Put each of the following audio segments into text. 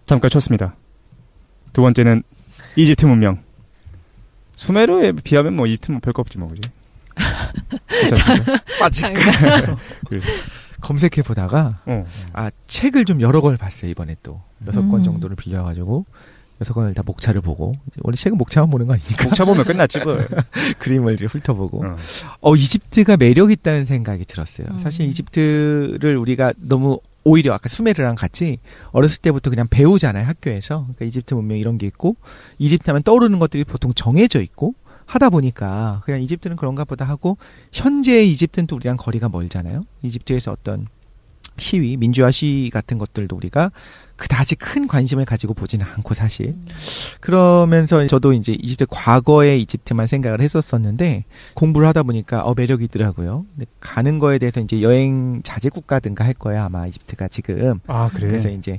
잠깐 쳤습니다. 두 번째는 이집트 문명. 수메르에 비하면 뭐 이집트는 별거 없지 뭐, 그지? 빠질까? 검색해 보다가 책을 좀 여러 걸 봤어요. 이번에 또 6권 정도를 빌려가지고 6권을 다 목차를 보고, 원래 책은 목차만 보는 거 아니니까 목차 보면 끝났지 뭐. 그림을 이제 훑어보고 이집트가 매력 있다는 생각이 들었어요. 사실 이집트를 우리가 너무 오히려 아까 수메르랑 같이 어렸을 때부터 그냥 배우잖아요, 학교에서. 그러니까 이집트 문명 이런 게 있고, 이집트 하면 떠오르는 것들이 보통 정해져 있고 하다 보니까 그냥 이집트는 그런가 보다 하고, 현재 이집트는 또 우리랑 거리가 멀잖아요. 이집트에서 어떤 시위, 민주화 시위 같은 것들도 우리가 그다지 큰 관심을 가지고 보지는 않고 사실. 그러면서 저도 이제 이집트 과거의 이집트만 생각을 했었었는데, 공부를 하다 보니까 매력이 있더라고요. 근데 가는 거에 대해서 이제 여행 자제 국가든가 할 거예요, 아마 이집트가 지금. 아, 그래. 그래서 이제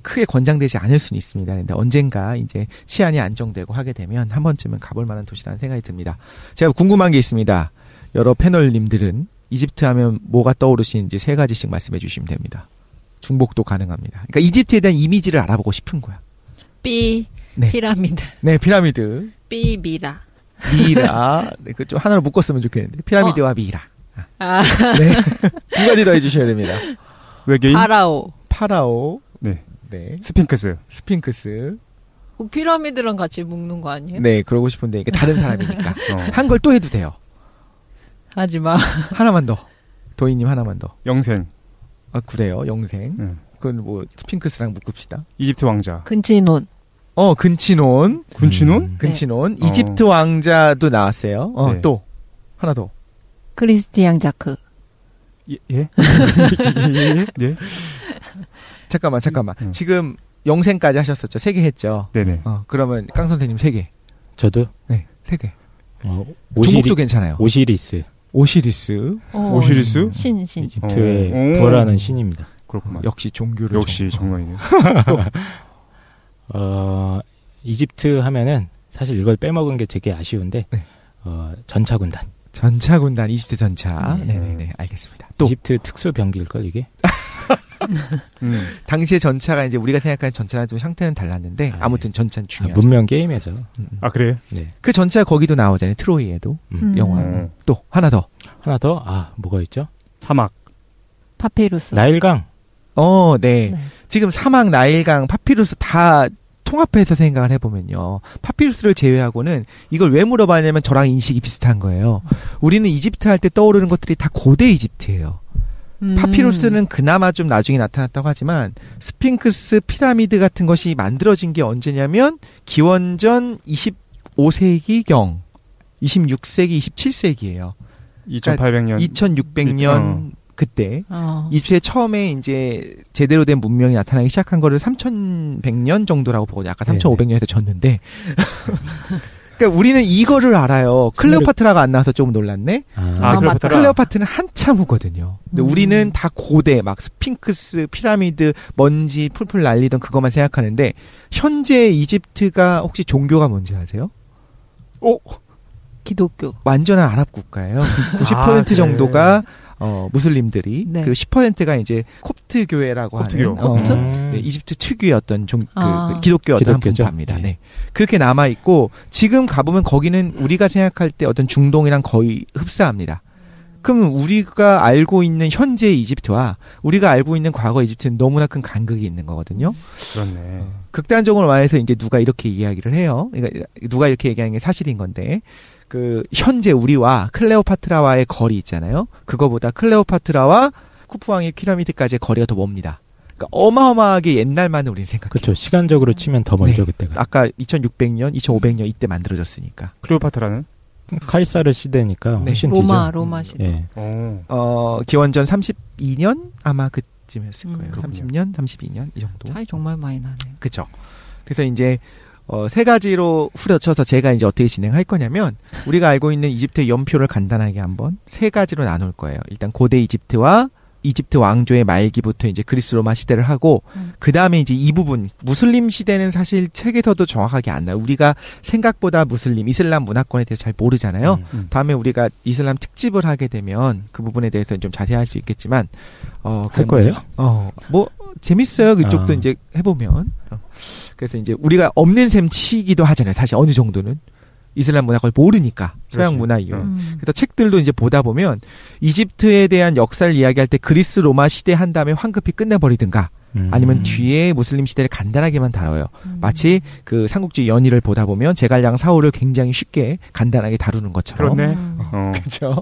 크게 권장되지 않을 수는 있습니다. 근데 언젠가 이제 치안이 안정되고 하게 되면 한 번쯤은 가볼 만한 도시라는 생각이 듭니다. 제가 궁금한 게 있습니다. 여러 패널님들은 이집트 하면 뭐가 떠오르시는지 3가지씩 말씀해 주시면 됩니다. 중복도 가능합니다. 그러니까 이집트에 대한 이미지를 알아보고 싶은 거야. 네. 피라미드. 네, 피라미드. 미라. 미라. 네, 그 좀 하나로 묶었으면 좋겠는데. 피라미드와 미라. 네. 2가지 더 해주셔야 됩니다. 외계인? 파라오. 네. 스핑크스. 그 피라미드랑 같이 묶는 거 아니에요? 네, 그러고 싶은데 이게 다른 사람이니까. 한 걸 또 해도 돼요. 하지 마. 하나만 더. 도희님 하나만 더. 영생. 그래요, 영생. 그건 뭐 스핑크스랑 묶읍시다. 이집트 왕자. 근치논. 근치논. 근치논? 이집트 왕자도 나왔어요. 네. 또 하나 더. 크리스티앙 자크. 예? 예? 잠깐만. 지금 영생까지 하셨었죠. 3개 했죠. 네네. 그러면 깡 선생님 3개. 저도? 네, 3개. 중복도 괜찮아요. 오시리스. 오시리스? 신. 이집트의 부활하는 신입니다. 그렇구만. 역시 종교를. 역시 정말이네. 또 이집트 하면은 사실 이걸 빼먹은 게 되게 아쉬운데 전차군단. 이집트 전차. 네네네, 알겠습니다. 또 이집트 특수 병기일걸 이게? 당시의 전차가 이제 우리가 생각하는 전차랑 좀 형태는 달랐는데 아무튼 전차는 중요하죠. 문명 게임에서. 그래요? 네. 그 전차 거기도 나오잖아요. 트로이에도. 영화. 또 하나 더. 뭐가 있죠? 사막. 파피루스. 나일강. 네. 지금 사막, 나일강, 파피루스 다 통합해서 생각을 해보면요. 파피루스를 제외하고는 이걸 왜 물어봤냐면 저랑 인식이 비슷한 거예요. 우리는 이집트 할 때 떠오르는 것들이 다 고대 이집트예요. 파피루스는 그나마 좀 나중에 나타났다고 하지만 스핑크스, 피라미드 같은 것이 만들어진 게 언제냐면 기원전 25세기경, 26세기, 27세기예요. 2800년. 2600년 그때 이집트에 처음에 이제 제대로 된 문명이 나타나기 시작한 거를 3100년 정도라고 보거든요. 아까 3500년에서 졌는데. 그러니까 우리는 이거를 알아요. 클레오파트라가 안 나와서 조금 놀랐네. 클레오파트는 한참 후거든요. 근데 우리는 다 고대, 막 스핑크스, 피라미드, 먼지 풀풀 날리던 그것만 생각하는데, 현재 이집트가 혹시 종교가 뭔지 아세요? 기독교. 완전한 아랍 국가예요. 90% 정도가 무슬림들이, 네. 그 10%가 이제 콥트 교회라고 하는 네, 이집트 특유의 어떤 그 기독교의 어떤 한 분파입니다. 네. 그렇게 남아 있고 지금 가보면 거기는 우리가 생각할 때 어떤 중동이랑 거의 흡사합니다. 그러면 우리가 알고 있는 현재 이집트와 우리가 알고 있는 과거 이집트는 너무나 큰 간극이 있는 거거든요. 그렇네. 극단적으로 말해서 이제 누가 이렇게 이야기를 해요. 그러니까 누가 이렇게 얘기하는 게 사실인 건데. 그 현재 우리와 클레오파트라와의 거리 있잖아요. 그거보다 클레오파트라와 쿠푸왕의 피라미드까지의 거리가 더 멉니다. 그러니까 어마어마하게 옛날만을 우리는 생각해요. 그렇죠. 시간적으로 치면 더 멀죠. 그때가. 아까 2600년, 2500년 이때 만들어졌으니까. 클레오파트라는? 카이사르 시대니까 훨씬 뒤죠. 로마 시대. 기원전 32년 아마 그쯤이었을 거예요. 30년, 32년 이 정도. 차이 정말 많이 나네요. 그렇죠. 그래서 이제 3가지로 후려쳐서 제가 이제 어떻게 진행할 거냐면 우리가 알고 있는 이집트의 연표를 간단하게 한번 3가지로 나눌 거예요. 일단 고대 이집트와 이집트 왕조의 말기부터 이제 그리스 로마 시대를 하고 그 다음에 이제 이 부분 무슬림 시대는 사실 책에서도 정확하게 안 나요. 우리가 생각보다 무슬림 이슬람 문화권에 대해서 잘 모르잖아요. 다음에 우리가 이슬람 특집을 하게 되면 그 부분에 대해서는 좀 자세히 할 수 있겠지만 할 거예요? 뭐 재밌어요. 그쪽도 이제 해보면. 그래서 이제 우리가 없는 셈 치기도 하잖아요. 사실 어느 정도는. 이슬람 문화를 모르니까 서양 문화 이유. 그래서 책들도 이제 보다 보면 이집트에 대한 역사를 이야기할 때 그리스 로마 시대 한 다음에 황급히 끝내버리든가 아니면 뒤에 무슬림 시대를 간단하게만 다뤄요. 마치 그 삼국지 연의를 보다 보면 제갈량 사울을 굉장히 쉽게 간단하게 다루는 것처럼. 그렇네. 그렇죠.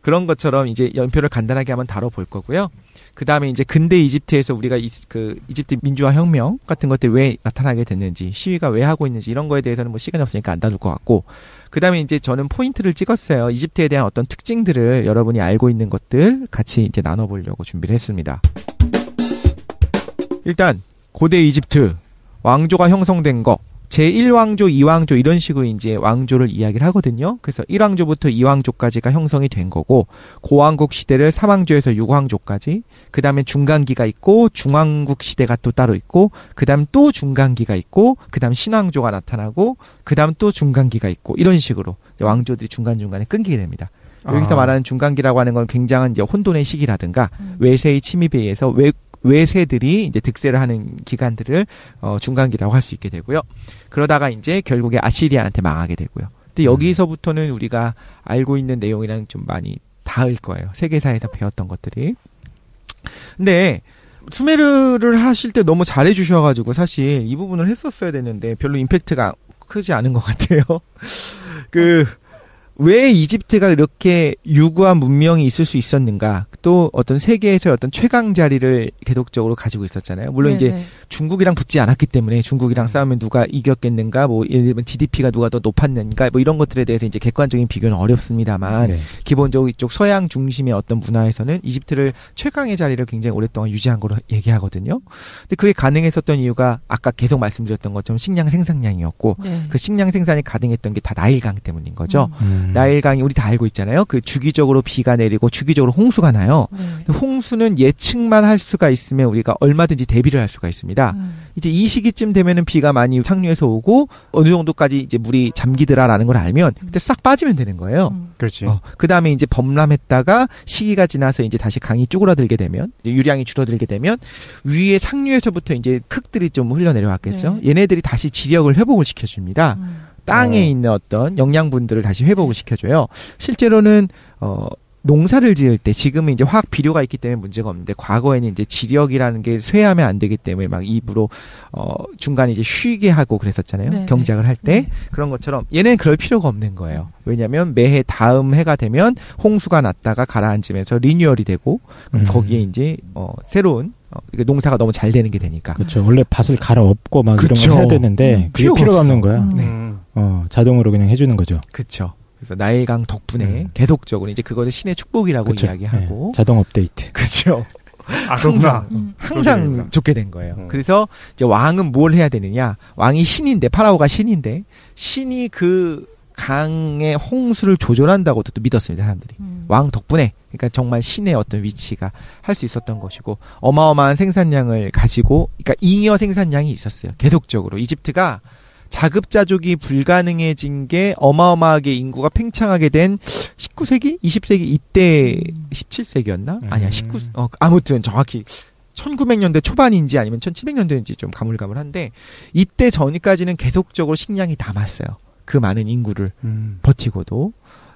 그런 것처럼 이제 연표를 간단하게 한번 다뤄볼 거고요. 그 다음에 이제 근대 이집트에서 우리가 이집트 민주화 혁명 같은 것들이 왜 나타나게 됐는지, 시위가 왜 하고 있는지 이런 거에 대해서는 뭐 시간이 없으니까 안 다룰 것 같고, 그 다음에 이제 저는 포인트를 찍었어요. 이집트에 대한 어떤 특징들을 여러분이 알고 있는 것들 같이 이제 나눠보려고 준비를 했습니다. 일단 고대 이집트 왕조가 형성된 거. 제1왕조, 2왕조 이런 식으로 이제 왕조를 이야기를 하거든요. 그래서 1왕조부터 2왕조까지가 형성이 된 거고, 고왕국 시대를 3왕조에서 6왕조까지, 그 다음에 중간기가 있고 중왕국 시대가 또 따로 있고, 그 다음 또 중간기가 있고, 그 다음 신왕조가 나타나고, 그 다음 또 중간기가 있고, 이런 식으로 왕조들이 중간중간에 끊기게 됩니다. 여기서 말하는 중간기라고 하는 건 굉장한 이제 혼돈의 시기라든가 외세의 침입에 의해서 외세들이 이제 득세를 하는 기간들을 중간기라고 할 수 있게 되고요. 그러다가 이제 결국에 아시리아한테 망하게 되고요. 근데 여기서부터는 우리가 알고 있는 내용이랑 좀 많이 닿을 거예요. 세계사에서 배웠던 것들이. 근데 수메르를 하실 때 너무 잘해 주셔가지고 사실 이 부분을 했었어야 되는데 별로 임팩트가 크지 않은 것 같아요. 왜 이집트가 이렇게 유구한 문명이 있을 수 있었는가? 또 어떤 세계에서의 어떤 최강 자리를 계속적으로 가지고 있었잖아요. 물론 네네. 이제 중국이랑 붙지 않았기 때문에 중국이랑 싸우면 누가 이겼겠는가? 뭐 예를 들면 GDP가 누가 더 높았는가? 뭐 이런 것들에 대해서 이제 객관적인 비교는 어렵습니다만 네. 기본적으로 이쪽 서양 중심의 어떤 문화에서는 이집트를 최강의 자리를 굉장히 오랫동안 유지한 거로 얘기하거든요. 근데 그게 가능했었던 이유가 아까 계속 말씀드렸던 것처럼 식량 생산량이었고 네. 그 식량 생산이 가능했던 게 다 나일강 때문인 거죠. 나일강이 우리 다 알고 있잖아요. 그 주기적으로 비가 내리고 주기적으로 홍수가 나요. 네. 홍수는 예측만 할 수가 있으면 우리가 얼마든지 대비를 할 수가 있습니다. 이제 이 시기쯤 되면은 비가 많이 상류에서 오고 어느 정도까지 이제 물이 잠기더라라는 걸 알면 그때 싹 빠지면 되는 거예요. 그렇지. 그 다음에 이제 범람했다가 시기가 지나서 이제 다시 강이 쭈그라들게 되면 유량이 줄어들게 되면 위에 상류에서부터 이제 흙들이 좀 흘러내려왔겠죠. 네. 얘네들이 다시 지력을 회복을 시켜줍니다. 땅에 있는 어떤 영양분들을 다시 회복을 시켜줘요. 실제로는 농사를 지을 때 지금은 이제 화학 비료가 있기 때문에 문제가 없는데 과거에는 이제 지력이라는 게 쇠하면 안 되기 때문에 막 입으로 중간에 이제 쉬게 하고 그랬었잖아요. 네, 경작을 할 때 그런 것처럼 얘는 그럴 필요가 없는 거예요. 왜냐하면 매해 다음 해가 되면 홍수가 났다가 가라앉으면서 리뉴얼이 되고 그럼 거기에 이제 새로운 농사가 너무 잘 되는 게 되니까. 그렇죠. 원래 밭을 갈아엎고 막 그쵸. 이런 걸 해야 되는데 그게 필요가 없는 거야. 자동으로 그냥 해주는 거죠. 그렇죠. 그래서 나일강 덕분에 계속적으로 이제 그거를 신의 축복이라고 그쵸. 이야기하고. 네. 자동 업데이트. 그렇죠. 그렇구나. 항상 좋게 된 거예요. 그래서 이제 왕은 뭘 해야 되느냐? 왕이 신인데 파라오가 신인데 신이 그 강의 홍수를 조절한다고도 또 믿었습니다, 사람들이. 왕 덕분에. 그러니까 정말 신의 어떤 위치가 할 수 있었던 것이고 어마어마한 생산량을 가지고 그러니까 잉여 생산량이 있었어요. 계속적으로 이집트가 자급자족이 불가능해진 게 어마어마하게 인구가 팽창하게 된 19세기? 20세기 이때 17세기였나? 아니야 19 아무튼 정확히 1900년대 초반인지 아니면 1700년대인지 좀 가물가물한데 이때 전까지는 계속적으로 식량이 남았어요. 그 많은 인구를 버티고도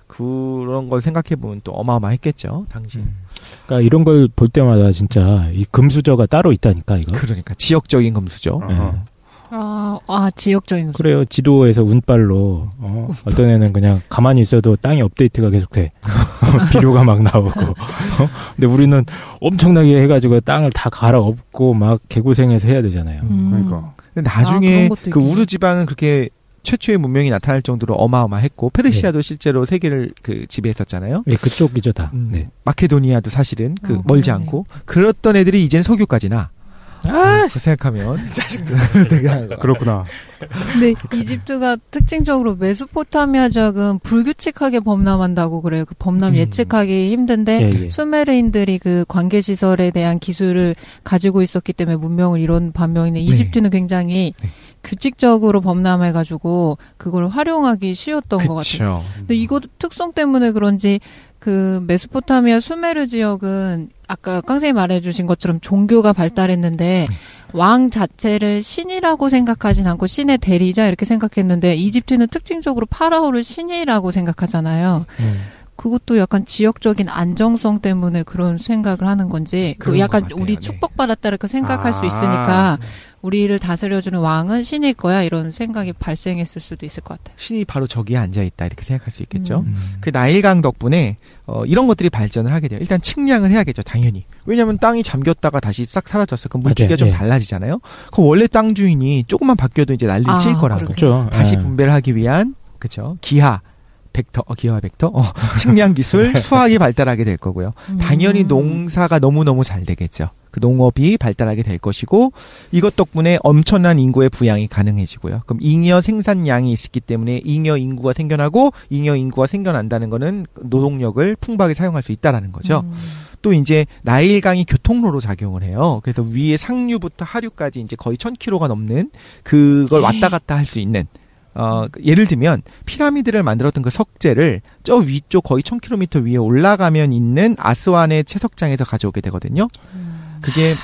그런 걸 생각해보면 또 어마어마했겠죠 당시. 그러니까 이런 걸 볼 때마다 진짜 이 금수저가 따로 있다니까 이거. 그러니까 지역적인 금수저. 지역적인 그래요. 지도에서 운빨로 어떤 애는 그냥 가만히 있어도 땅이 업데이트가 계속돼. 비료가 막 나오고. 근데 우리는 엄청나게 해가지고 땅을 다 갈아엎고 막 개고생해서 해야 되잖아요. 그러니까. 근데 나중에 그런 것도 그 있겠네. 우르 지방은 그렇게 최초의 문명이 나타날 정도로 어마어마했고 페르시아도 실제로 세계를 지배했었잖아요. 네, 그쪽이죠 다. 네. 마케도니아도 사실은 그러네. 멀지 않고 그랬던 애들이 이제는 석유까지나 그 생각하면 짜증나. 되게 그렇구나. 근데 이집트가 특징적으로 메소포타미아 지역은 불규칙하게 범람한다고 그래요. 그 범람 예측하기 힘든데 예, 예. 수메르인들이 그 관계 시설에 대한 기술을 가지고 있었기 때문에 문명을 이룬 반면에 이집트는 굉장히 규칙적으로 범람해가지고 그걸 활용하기 쉬웠던 것 같아요. 근데 이거 특성 때문에 그런지 그 메소포타미아 수메르 지역은 아까 깡생이 말해주신 것처럼 종교가 발달했는데 왕 자체를 신이라고 생각하진 않고 신의 대리자 이렇게 생각했는데 이집트는 특징적으로 파라오를 신이라고 생각하잖아요. 그것도 약간 지역적인 안정성 때문에 그런 생각을 하는 건지 그 약간 우리 축복받았다 이렇게 생각할 수 있으니까 우리를 다스려주는 왕은 신일 거야 이런 생각이 발생했을 수도 있을 것 같아요. 신이 바로 저기에 앉아있다 이렇게 생각할 수 있겠죠. 그 나일강 덕분에 이런 것들이 발전을 하게 돼요. 일단 측량을 해야겠죠. 당연히. 왜냐하면 땅이 잠겼다가 다시 싹 사라졌어. 그럼 물주기가 좀 달라지잖아요. 그럼 원래 땅 주인이 조금만 바뀌어도 이제 난리를 칠 거라고. 그렇죠. 다시 분배를 하기 위한 그렇죠. 기하 벡터, 측량 기술, 수학이 발달하게 될 거고요. 당연히 농사가 너무너무 잘 되겠죠. 그 농업이 발달하게 될 것이고, 이것 덕분에 엄청난 인구의 부양이 가능해지고요. 그럼 잉여 생산량이 있기 때문에 잉여 인구가 생겨나고, 잉여 인구가 생겨난다는 거는 노동력을 풍부하게 사용할 수 있다라는 거죠. 또 이제 나일강이 교통로로 작용을 해요. 그래서 위에 상류부터 하류까지 이제 거의 1000km가 넘는 그걸 왔다 갔다 할 수 있는 예를 들면 피라미드를 만들었던 그 석재를 저 위쪽 거의 1000km 위에 올라가면 있는 아스완의 채석장에서 가져오게 되거든요. 그게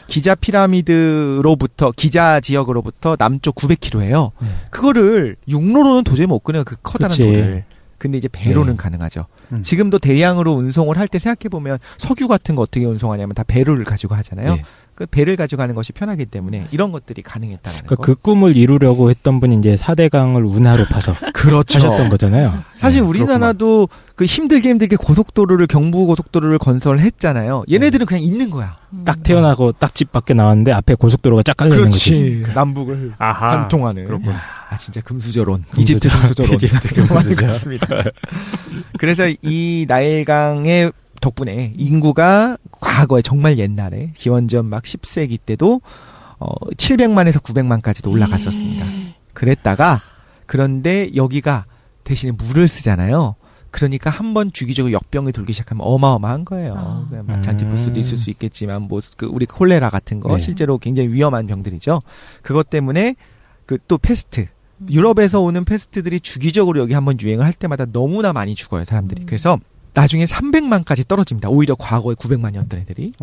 기자 피라미드로부터 기자 지역으로부터 남쪽 900km예요. 그거를 육로로는 도저히 못 끊어요. 그 커다란 돌을. 근데 이제 배로는 가능하죠. 지금도 대량으로 운송을 할 때 생각해보면 석유 같은 거 어떻게 운송하냐면 다 배로를 가지고 하잖아요. 그 배를 가지고 가는 것이 편하기 때문에 이런 것들이 가능했다는 거. 그 꿈을 이루려고 했던 분이 이제 4대강을 운하로 파서 그렇죠. 하셨던 거잖아요. 사실 우리나라도 그 힘들게 경부 고속도로를 건설했잖아요. 얘네들은 그냥 있는 거야. 딱 태어나고 딱 집 밖에 나왔는데 앞에 고속도로가 쫙 깔려 있는 거지. 남북을 관통하는. 진짜 금수저론. 이집트 금수저론. 이집트 금수저론. 그래서 이 나일강의 덕분에 인구가 과거에 정말 옛날에 기원전 막 10세기 때도 700만에서 900만까지도 올라갔었습니다. 그랬다가 그런데 여기가 대신에 물을 쓰잖아요. 그러니까 한번 주기적으로 역병이 돌기 시작하면 어마어마한 거예요. 잔티푸스도 있을 수 있겠지만 뭐 우리 콜레라 같은 거 실제로 굉장히 위험한 병들이죠. 그것 때문에 그 또 패스트 유럽에서 오는 패스트들이 주기적으로 여기 한번 유행을 할 때마다 너무나 많이 죽어요, 사람들이. 그래서 나중에 300만까지 떨어집니다. 오히려 과거에 900만이었던 애들이.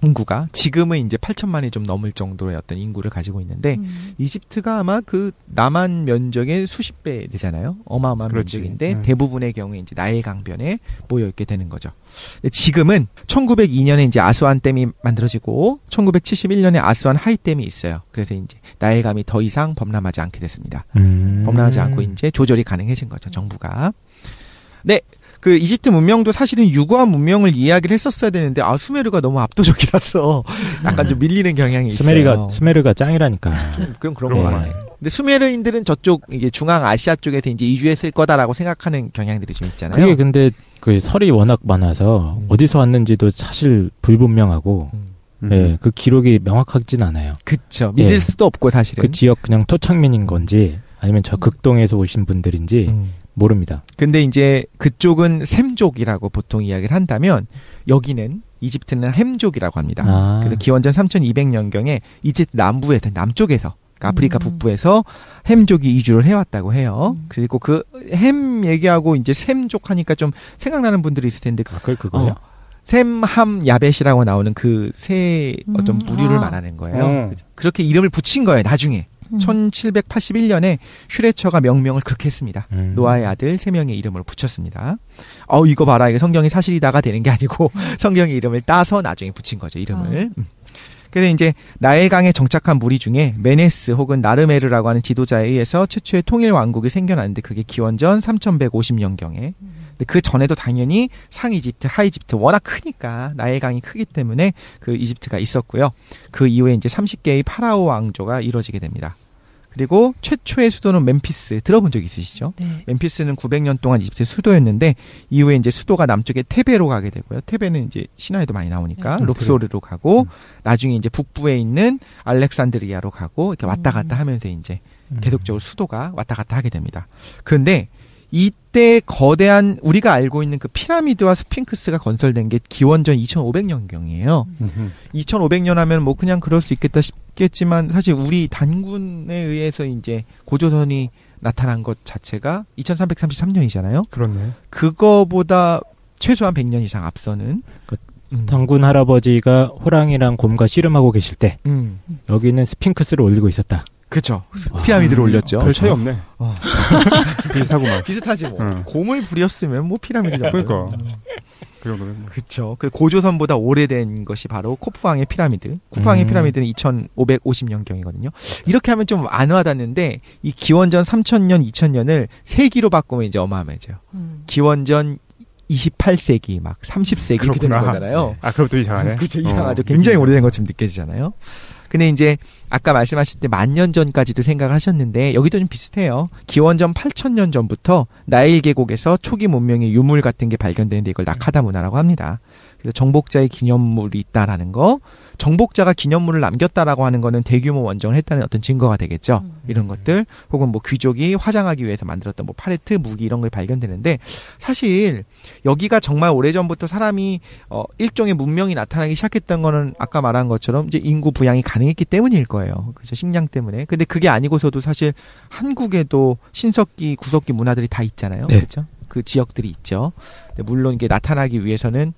인구가. 지금은 이제 8천만이 좀 넘을 정도의 어떤 인구를 가지고 있는데, 이집트가 아마 그 남한 면적의 수십 배 되잖아요. 어마어마한 면적인데, 대부분의 경우에 이제 나일강변에 모여있게 되는 거죠. 근데 지금은 1902년에 이제 아스완 댐이 만들어지고, 1971년에 아스완 하이댐이 있어요. 그래서 이제 나일강이 더 이상 범람하지 않게 됐습니다. 범람하지 않고 이제 조절이 가능해진 거죠, 정부가. 네. 그 이집트 문명도 사실은 유구한 문명을 이야기를 했었어야 되는데 수메르가 너무 압도적이라서 약간 좀 밀리는 경향이 있어요. 수메르가 짱이라니까. 그런 거 같아요. 근데 수메르인들은 저쪽 이게 중앙 아시아 쪽에서 이제 이주했을 거다라고 생각하는 경향들이 좀 있잖아요. 그게 근데 그 설이 워낙 많아서 어디서 왔는지도 사실 불분명하고 그 기록이 명확하진 않아요. 그렇죠. 믿을 수도 없고 사실은. 그 지역 그냥 토착민인 건지 아니면 저 극동에서 오신 분들인지 모릅니다. 근데 이제 그쪽은 셈족이라고 보통 이야기를 한다면 여기는 이집트는 햄족이라고 합니다. 그래서 기원전 3200년경에 이집트 남부에서 남쪽에서 그러니까 아프리카 북부에서 햄족이 이주를 해왔다고 해요. 그리고 그 햄 얘기하고 이제 셈족 하니까 좀 생각나는 분들이 있을 텐데 그거요? 셈함 야벳이라고 나오는 그 새 어떤 무류를 말하는 거예요. 그렇게 이름을 붙인 거예요. 나중에. 1781년에 슈레처가 명명을 그렇게 했습니다. 노아의 아들 3명의 이름을 붙였습니다. 이거 봐라. 이게 성경이 사실이다가 되는 게 아니고 성경의 이름을 따서 나중에 붙인 거죠. 이름을. 그래서 이제 나일강에 정착한 무리 중에 메네스 혹은 나르메르라고 하는 지도자에 의해서 최초의 통일 왕국이 생겨났는데 그게 기원전 3150년경에. 근데 그 전에도 당연히 상이집트, 하이집트 워낙 크니까 나일강이 크기 때문에 그 이집트가 있었고요. 그 이후에 이제 30개의 파라오 왕조가 이루어지게 됩니다. 그리고 최초의 수도는 멤피스 들어본 적 있으시죠? 네. 멤피스는 900년 동안 이집트의 수도였는데 이후에 이제 수도가 남쪽에 테베로 가게 되고요. 테베는 이제 신화에도 많이 나오니까 룩소르로 가고 나중에 이제 북부에 있는 알렉산드리아로 가고 이렇게 왔다 갔다 하면서 이제 계속적으로 수도가 왔다 갔다 하게 됩니다. 그런데 이때 거대한 우리가 알고 있는 그 피라미드와 스핑크스가 건설된 게 기원전 2500년경이에요. 2500년 하면 뭐 그냥 그럴 수 있겠다 싶겠지만 사실 우리 단군에 의해서 이제 고조선이 나타난 것 자체가 2333년이잖아요. 그렇네. 그거보다 최소한 100년 이상 앞서는 단군 할아버지가 호랑이랑 곰과 씨름하고 계실 때 여기는 스핑크스를 올리고 있었다. 그렇죠. 피라미드를 올렸죠. 별 차이 없네. 비슷하구만. 비슷하지 뭐. 곰을 부렸으면 뭐 피라미드잖아요. 그러니까. 그 정도면. 그렇죠. 그 고조선보다 오래된 것이 바로 코프왕의 피라미드. 코프왕의 피라미드는 2550년경이거든요. 이렇게 하면 좀 안 와닿는데 이 기원전 3000년, 2000년을 세기로 바꾸면 이제 어마어마해져요. 기원전 28세기, 막 30세기 이렇게 되는 거잖아요. 아, 그럼 또 이상하네. 그렇죠. 이상하죠. 굉장히 오래된 것처럼 느껴지잖아요. 근데 이제 아까 말씀하실 때 10,000년 전까지도 생각을 하셨는데 여기도 좀 비슷해요. 기원전 8000년 전부터 나일 계곡에서 초기 문명의 유물 같은 게 발견되는데 이걸 나카다 문화라고 합니다. 그래서 정복자의 기념물이 있다라는 거, 정복자가 기념물을 남겼다라고 하는 거는 대규모 원정을 했다는 어떤 증거가 되겠죠. 이런 것들, 혹은 뭐 귀족이 화장하기 위해서 만들었던 뭐 파레트, 무기 이런 걸 발견되는데 사실 여기가 정말 오래전부터 사람이 일종의 문명이 나타나기 시작했던 거는 아까 말한 것처럼 이제 인구 부양이 가능했기 때문일 거예요. 그죠? 식량 때문에. 근데 그게 아니고서도 사실 한국에도 신석기, 구석기 문화들이 다 있잖아요. 네. 그렇죠? 그 지역들이 있죠. 물론 이게 나타나기 위해서는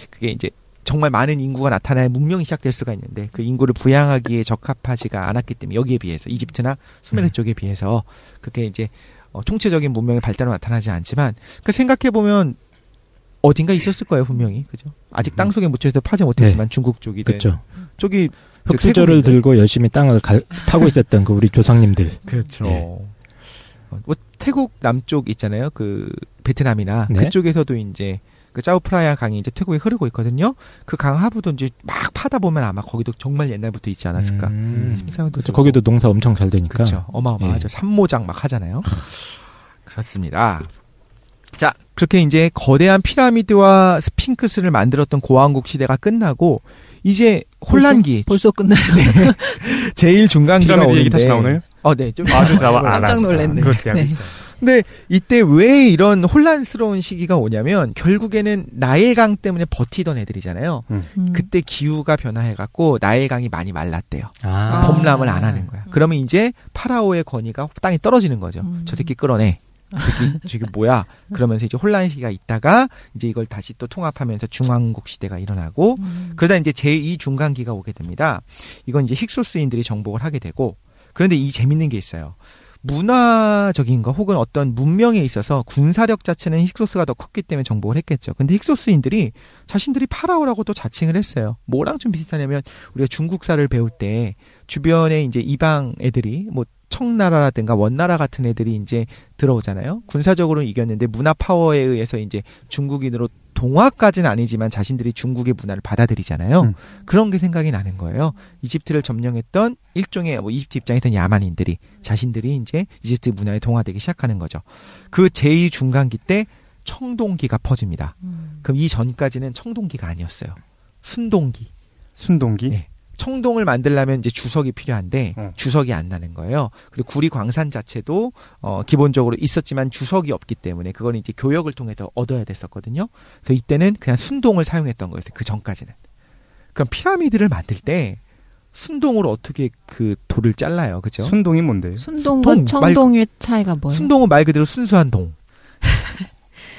그게 이제 정말 많은 인구가 나타나야 문명이 시작될 수가 있는데 그 인구를 부양하기에 적합하지가 않았기 때문에 여기에 비해서 이집트나 수메르 쪽에 비해서 그렇게 이제 총체적인 문명의 발달은 나타나지 않지만 그 생각해 보면 어딘가 있었을 거예요 분명히. 그죠? 아직 땅 속에 묻혀서 파지 못했지만 중국 쪽이든 그렇죠. 쪽이 흑수저를 들고 열심히 땅을 파고 있었던 그 우리 조상님들. 그렇죠. 예. 뭐 태국 남쪽 있잖아요. 그 베트남이나 네. 그쪽에서도 이제 그 짜오프라야 강이 이제 태국에 흐르고 있거든요. 그 강 하부도 이제 막 파다 보면 아마 거기도 정말 옛날부터 있지 않았을까. 그렇죠. 거기도 농사 엄청 잘 되니까. 그렇죠. 어마어마하죠. 산모장 막 하잖아요. 그렇습니다. 자, 그렇게 이제 거대한 피라미드와 스핑크스를 만들었던 고왕국 시대가 끝나고 이제 혼란기 벌써 끝나요. 네. 제일 중간기가 피라미드 오는데. 얘기 다시 나오나요? 네. 좀 깜짝 놀랐네. 그렇게 네. 하겠어요. 근데 이때 왜 이런 혼란스러운 시기가 오냐면 결국에는 나일강 때문에 버티던 애들이잖아요. 그때 기후가 변화해갖고 나일강이 많이 말랐대요. 범람을 안 하는 거야. 그러면 이제 파라오의 권위가 땅에 떨어지는 거죠. 저 새끼 끌어내. 저게 뭐야? 그러면서 이제 혼란 시기가 있다가 이제 이걸 다시 또 통합하면서 중왕국 시대가 일어나고 그러다 이제 제2 중간기가 오게 됩니다. 이건 이제 힉소스인들이 정복을 하게 되고 그런데 이 재밌는 게 있어요. 문화적인 거 혹은 어떤 문명에 있어서 군사력 자체는 힉소스가 더 컸기 때문에 정복을 했겠죠. 근데 힉소스인들이 자신들이 파라오라고 또 자칭을 했어요. 뭐랑 좀 비슷하냐면 우리가 중국사를 배울 때 주변에 이제 이방 애들이 뭐 청나라라든가 원나라 같은 애들이 이제 들어오잖아요. 군사적으로는 이겼는데 문화 파워에 의해서 이제 중국인으로 동화까지는 아니지만 자신들이 중국의 문화를 받아들이잖아요. 그런 게 생각이 나는 거예요. 이집트를 점령했던 일종의 뭐 이집트 입장이던 야만인들이 자신들이 이제 이집트 문화에 동화되기 시작하는 거죠. 그 제2 중간기 때 청동기가 퍼집니다. 그럼 이 전까지는 청동기가 아니었어요. 순동기. 순동기? 네. 청동을 만들려면 이제 주석이 필요한데 주석이 안 나는 거예요. 그리고 구리 광산 자체도 기본적으로 있었지만 주석이 없기 때문에 그걸 이제 교역을 통해서 얻어야 됐었거든요. 그래서 이때는 그냥 순동을 사용했던 거였어요. 그 전까지는. 그럼 피라미드를 만들 때 순동으로 어떻게 그 돌을 잘라요, 그죠? 순동이 뭔데요? 순동과 청동의 차이가 뭐예요? 순동은 말 그대로 순수한 동.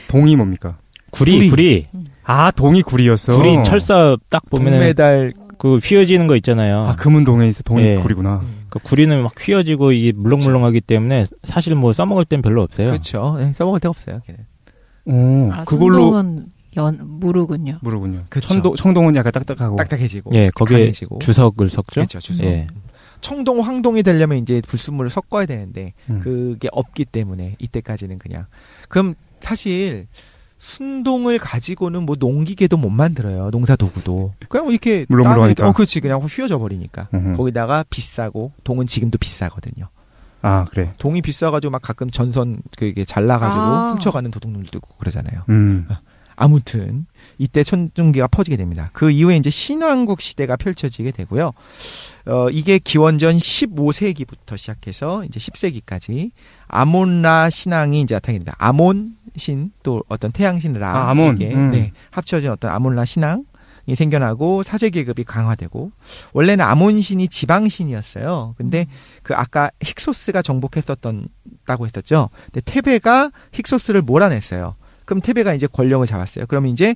동이 뭡니까? 구리. 아, 동이 구리였어. 구리 철사 딱 보면은 동메달 그 휘어지는 거 있잖아요. 아, 금은동에 있어. 동이 예. 구리구나. 그 구리는 막 휘어지고 이게 물렁물렁하기 때문에 사실 뭐 써먹을 땐 별로 없어요. 그렇죠. 네, 써먹을 데가 없어요. 걔는. 그걸로 순동은 무르군요. 무르군요. 그렇죠. 청동은 약간 딱딱하고. 딱딱해지고. 예, 거기에 강해지고. 주석을 섞죠. 그렇죠. 주석. 예. 청동, 황동이 되려면 이제 불순물을 섞어야 되는데 그게 없기 때문에 이때까지는 그냥. 그럼 사실 순동을 가지고는 뭐 농기계도 못 만들어요. 농사 도구도. 그냥 뭐 이렇게 물렁물렁하니까. 그렇지. 그냥 휘어져 버리니까. 거기다가 비싸고 동은 지금도 비싸거든요. 아, 그래. 동이 비싸가지고 막 가끔 전선 그게 잘라가지고 훔쳐가는 도둑놈들도 있고 그러잖아요. 아무튼 이때 천둥기가 퍼지게 됩니다. 그 이후에 이제 신왕국 시대가 펼쳐지게 되고요. 이게 기원전 15세기부터 시작해서 이제 10세기까지 아몬라 신앙이 이제 나타나게 됩니다. 아몬 신 또 어떤 태양신 라 아몬. 네, 합쳐진 어떤 아몬라 신앙이 생겨나고 사제 계급이 강화되고 원래는 아몬 신이 지방 신이었어요. 근데 그 아까 힉소스가 정복했었다고 했었죠. 근데 테베가 힉소스를 몰아냈어요. 그럼 테베가 이제 권력을 잡았어요. 그러면 이제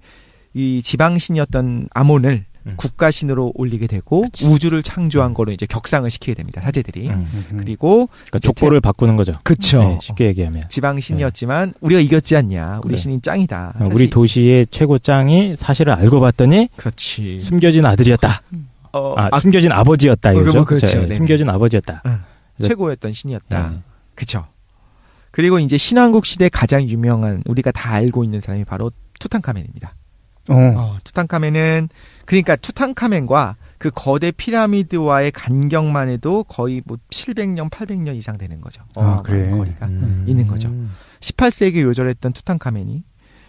이 지방신이었던 아몬을 국가신으로 올리게 되고 그치. 우주를 창조한 거로 이제 격상을 시키게 됩니다. 사제들이. 그리고 그러니까 족보를 바꾸는 거죠. 그렇죠. 네, 쉽게 얘기하면. 지방신이었지만 우리가 이겼지 않냐. 우리 그래. 신이 짱이다. 우리 도시의 최고 짱이 사실을 알고 봤더니 그렇지. 숨겨진 아들이었다. 숨겨진 아버지였다. 이거죠. 그렇죠. 네. 숨겨진 아버지였다. 최고였던 신이었다. 네. 그렇죠. 그리고 이제 신왕국 시대 가장 유명한 우리가 다 알고 있는 사람이 바로 투탕카멘입니다. 투탕카멘은 그러니까 투탕카멘과 그 거대 피라미드와의 간격만 해도 거의 뭐 700년, 800년 이상 되는 거죠. 그래. 거리가 있는 거죠. 18세기에 요절했던 투탕카멘이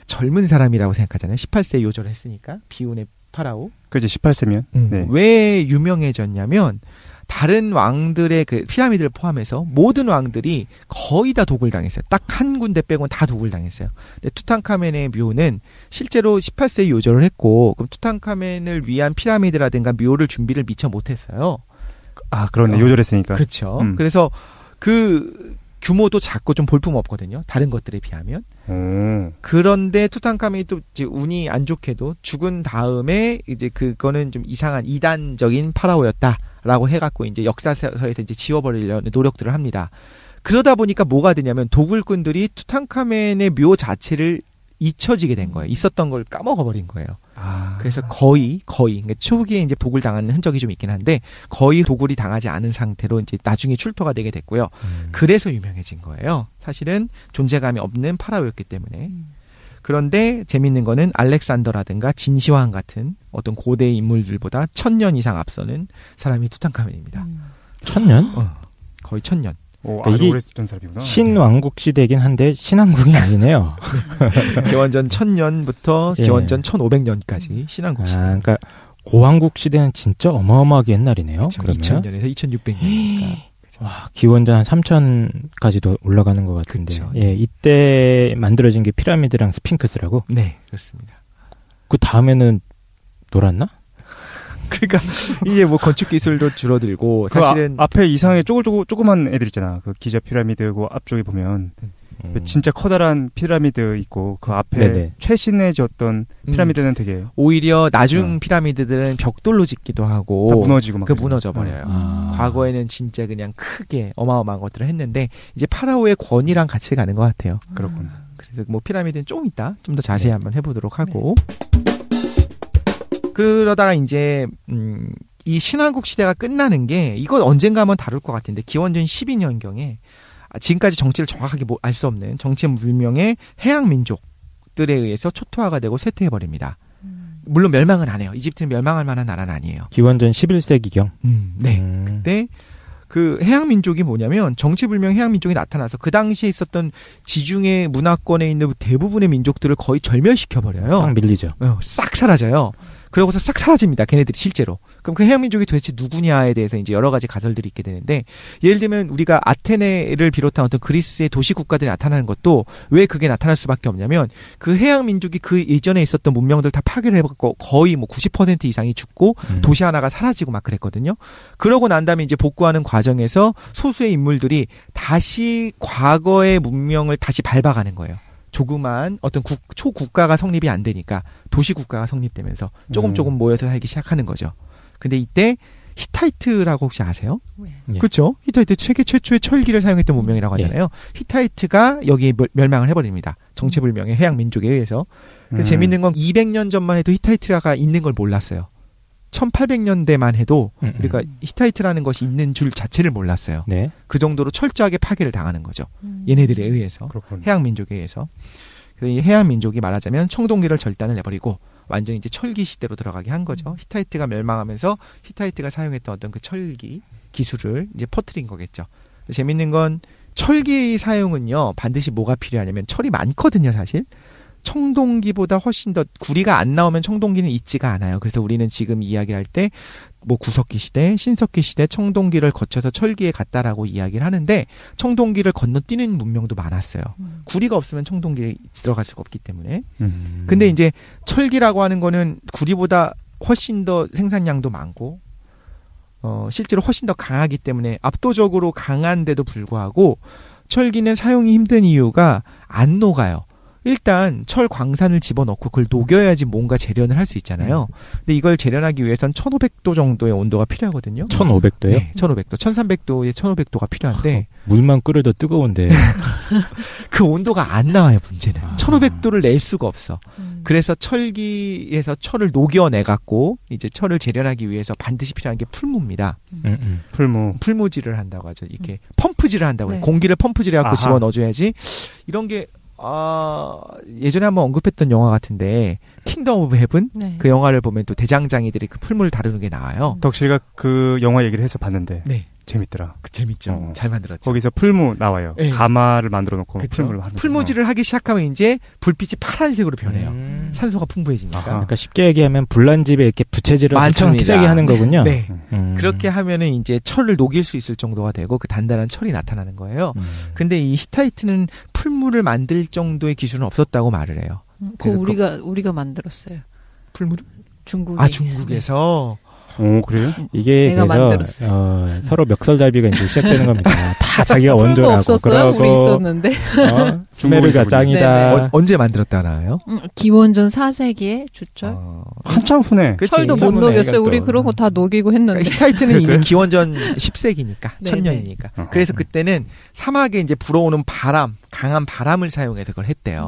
젊은 사람이라고 생각하잖아요. 18세에 요절했으니까 비운의 파라오. 그렇지 18세면. 네. 왜 유명해졌냐면 다른 왕들의 그 피라미드를 포함해서 모든 왕들이 거의 다 독을 당했어요. 딱 한 군데 빼고는 다 독을 당했어요. 근데 투탕카멘의 묘는 실제로 18세에 요절을 했고 그럼 투탕카멘을 위한 피라미드라든가 묘를 준비를 미처 못했어요. 아 그러네. 요절했으니까. 그렇죠. 그래서 그 규모도 작고 좀 볼품없거든요. 다른 것들에 비하면. 그런데 투탕카멘이 또 이제 운이 안 좋게도 죽은 다음에 이제 그거는 좀 이상한 이단적인 파라오였다라고 해갖고 이제 역사서에서 이제 지워버리려는 노력들을 합니다. 그러다 보니까 뭐가 되냐면 도굴꾼들이 투탕카멘의 묘 자체를 잊혀지게 된 거예요. 있었던 걸 까먹어버린 거예요. 그래서 거의 그러니까 초기에 이제 독을 당하는 흔적이 좀 있긴 한데 거의 도굴이 당하지 않은 상태로 이제 나중에 출토가 되게 됐고요. 그래서 유명해진 거예요. 사실은 존재감이 없는 파라오였기 때문에. 그런데 재밌는 거는 알렉산더라든가 진시황 같은 어떤 고대 인물들보다 1000년 이상 앞서는 사람이 투탕카멘입니다. 1000년? 거의 1000년. 그러니까 아주 오래됐던 사람이구나. 신왕국 시대이긴 한데 신왕국이 아니네요. 기원전 1000년부터 기원전 1500년까지 신왕국 시대. 그러니까 고왕국 시대는 진짜 어마어마하게 옛날이네요. 그쵸, 그러면 2000년에서 2600년이니까. 와, 기원전 한 3000까지도 올라가는 것 같은데. 그쵸. 예, 이때 만들어진 게 피라미드랑 스핑크스라고? 네, 그렇습니다. 그 다음에는 놀았나? 그러니까 이제 뭐 건축 기술도 줄어들고 사실은 앞에 이상하게 조그만 애들 있잖아. 그 기자 피라미드 그 앞쪽에 보면 진짜 커다란 피라미드 있고 그 앞에 네네. 최신해졌던 피라미드는 되게 오히려 나중 피라미드들은 벽돌로 짓기도 하고 다 무너지고 막 그 무너져 버려요. 과거에는 진짜 그냥 크게 어마어마한 것들을 했는데 이제 파라오의 권위랑 같이 가는 것 같아요. 그렇구나. 그래서 뭐 피라미드는 좀 이따 좀 더 자세히 한번 해보도록 하고. 그러다가 이제 이 신왕국 시대가 끝나는 게 이건 언젠가 한번 다룰 것 같은데 기원전 12년경에 지금까지 정치를 정확하게 알 수 없는 정치 불명의 해양 민족들에 의해서 초토화가 되고 쇠퇴해버립니다. 물론 멸망은 안 해요. 이집트는 멸망할 만한 나라는 아니에요. 기원전 11세기경. 네. 그때 그 해양 민족이 뭐냐면 정치불명 해양 민족이 나타나서 그 당시에 있었던 지중해 문화권에 있는 대부분의 민족들을 거의 절멸시켜 버려요. 싹 밀리죠. 싹 사라져요. 그러고서 싹 사라집니다. 걔네들이 실제로. 그럼 그 해양 민족이 도대체 누구냐에 대해서 이제 여러 가지 가설들이 있게 되는데 예를 들면 우리가 아테네를 비롯한 어떤 그리스의 도시 국가들이 나타나는 것도 왜 그게 나타날 수밖에 없냐면 그 해양 민족이 그 예전에 있었던 문명들 다 파괴를 해갖고 거의 뭐 90% 이상이 죽고 도시 하나가 사라지고 막 그랬거든요. 그러고 난 다음에 이제 복구하는 과정에서 소수의 인물들이 다시 과거의 문명을 다시 밟아가는 거예요. 조그만 어떤 초국가가 성립이 안 되니까 도시국가가 성립되면서 조금 모여서 살기 시작하는 거죠. 근데 이때 히타이트라고 혹시 아세요? 네. 그렇죠. 히타이트 세계 최초의 철기를 사용했던 문명이라고 하잖아요. 히타이트가 여기에 멸망을 해버립니다. 정체불명의 해양 민족에 의해서. 재밌는 건 200년 전만 해도 히타이트가 있는 걸 몰랐어요. 1800년대만 해도 우리가 히타이트라는 것이 있는 줄 자체를 몰랐어요. 네. 그 정도로 철저하게 파괴를 당하는 거죠. 얘네들에 의해서. 그렇군. 해양 민족에 의해서. 그래서 이 해양 민족이 말하자면 청동기를 절단을 내버리고 완전히 이제 철기 시대로 들어가게 한 거죠. 히타이트가 멸망하면서 히타이트가 사용했던 어떤 그 철기 기술을 이제 퍼뜨린 거겠죠. 재밌는 건 철기 사용은요, 반드시 뭐가 필요하냐면 철이 많거든요, 사실. 청동기보다 훨씬 더 구리가 안 나오면 청동기는 있지가 않아요. 그래서 우리는 지금 이야기할 때 뭐 구석기 시대, 신석기 시대 청동기를 거쳐서 철기에 갔다라고 이야기를 하는데 청동기를 건너뛰는 문명도 많았어요. 구리가 없으면 청동기에 들어갈 수가 없기 때문에. 근데 이제 철기라고 하는 거는 구리보다 훨씬 더 생산량도 많고 실제로 훨씬 더 강하기 때문에 압도적으로 강한데도 불구하고 철기는 사용이 힘든 이유가 안 녹아요. 일단 철 광산을 집어넣고 그걸 녹여야지 뭔가 재련을 할 수 있잖아요. 근데 이걸 재련하기 위해선 1500도 정도의 온도가 필요하거든요. 1500도요? 네, 1500도. 1300도에 1500도가 필요한데 물만 끓여도 뜨거운데 그 온도가 안 나와요, 문제는. 1500도를 낼 수가 없어. 그래서 철기에서 철을 녹여내갖고 이제 철을 재련하기 위해서 반드시 필요한 게 풀무입니다. 풀무질을 한다고 하죠. 이렇게 펌프질을 한다고 해요. 공기를 펌프질해갖고 집어넣어줘야지. 이런 게 예전에 한번 언급했던 영화 같은데 킹덤 오브 헤븐 네. 그 영화를 보면 또 대장장이들이 그 풀무를 다루는 게 나와요. 덕실가 그 영화 얘기를 해서 봤는데 네. 재밌더라. 재밌죠. 잘 만들었죠. 거기서 풀무 나와요. 네. 가마를 만들어 놓고 그쵸? 풀무를 하는 풀무질을 하기 시작하면 이제 불빛이 파란색으로 변해요. 산소가 풍부해지니까. 그러니까 쉽게 얘기하면 불난집에 이렇게 부채질을 엄청 많습니다. 세게 하는 거군요. 네. 그렇게 하면은 이제 철을 녹일 수 있을 정도가 되고 그 단단한 철이 나타나는 거예요. 근데 이 히타이트는 풀무를 만들 정도의 기술은 없었다고 말을 해요. 그거 우리가 만들었어요. 풀무를? 중국이. 중국에서. 오, 그래요? 이게 내가 그래서 서로 멱살잡이가 이제 시작되는 겁니다. 다 자기가 원조라고. 없었어요? 그러고 우리 있었는데. 수메르가 짱이다. 언제 만들었다 나와요? 기원전 4세기에 주철. 한참 후네. 철도 못 녹였어요. 우리 그런 거 다 녹이고 했는데. 그러니까 히타이트는 이미 기원전 10세기니까, 네네. 1000년이니까. 그래서 그때는 사막에 이제 불어오는 바람, 강한 바람을 사용해서 그걸 했대요.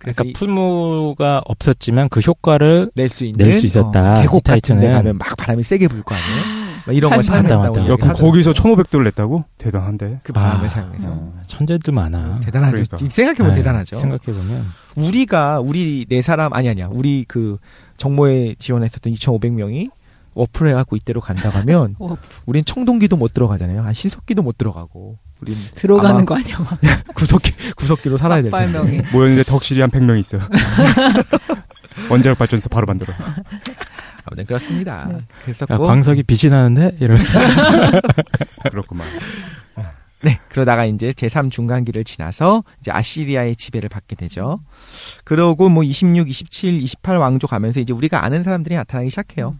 그러니까 풀무가 없었지만 그 효과를 낼 수 있었다. 계곡 같은 데 히타이트는. 가면 막 바람이 세게 불 거 아니에요? 막 이런 걸 사용했다고. 맞다. 야, 그럼 거기서 1500도를 냈다고? 대단한데. 그 바람을 사용해서. 천재들 많아. 대단하죠. 그러니까. 생각해보면 대단하죠. 생각해보면. 우리 네 사람, 아니야. 우리 그 정모에 지원했었던 2,500명이 워프를 해갖고 이때로 간다고 하면 우린 청동기도 못 들어가잖아요. 신석기도 못 들어가고. 우린 들어가는 거 아니야? 구석기로 살아야 될 텐데. 모였는데 덕실이 한 100명 있어. 원자력 발전소 바로 만들어. 아무튼 그렇습니다. 네. 그래서 광석이 빛이 나는데? 이러면서. 그렇구만. 네, 그러다가 이제 제3중간기를 지나서 이제 아시리아의 지배를 받게 되죠. 그러고 뭐 26, 27, 28 왕조 가면서 이제 우리가 아는 사람들이 나타나기 시작해요.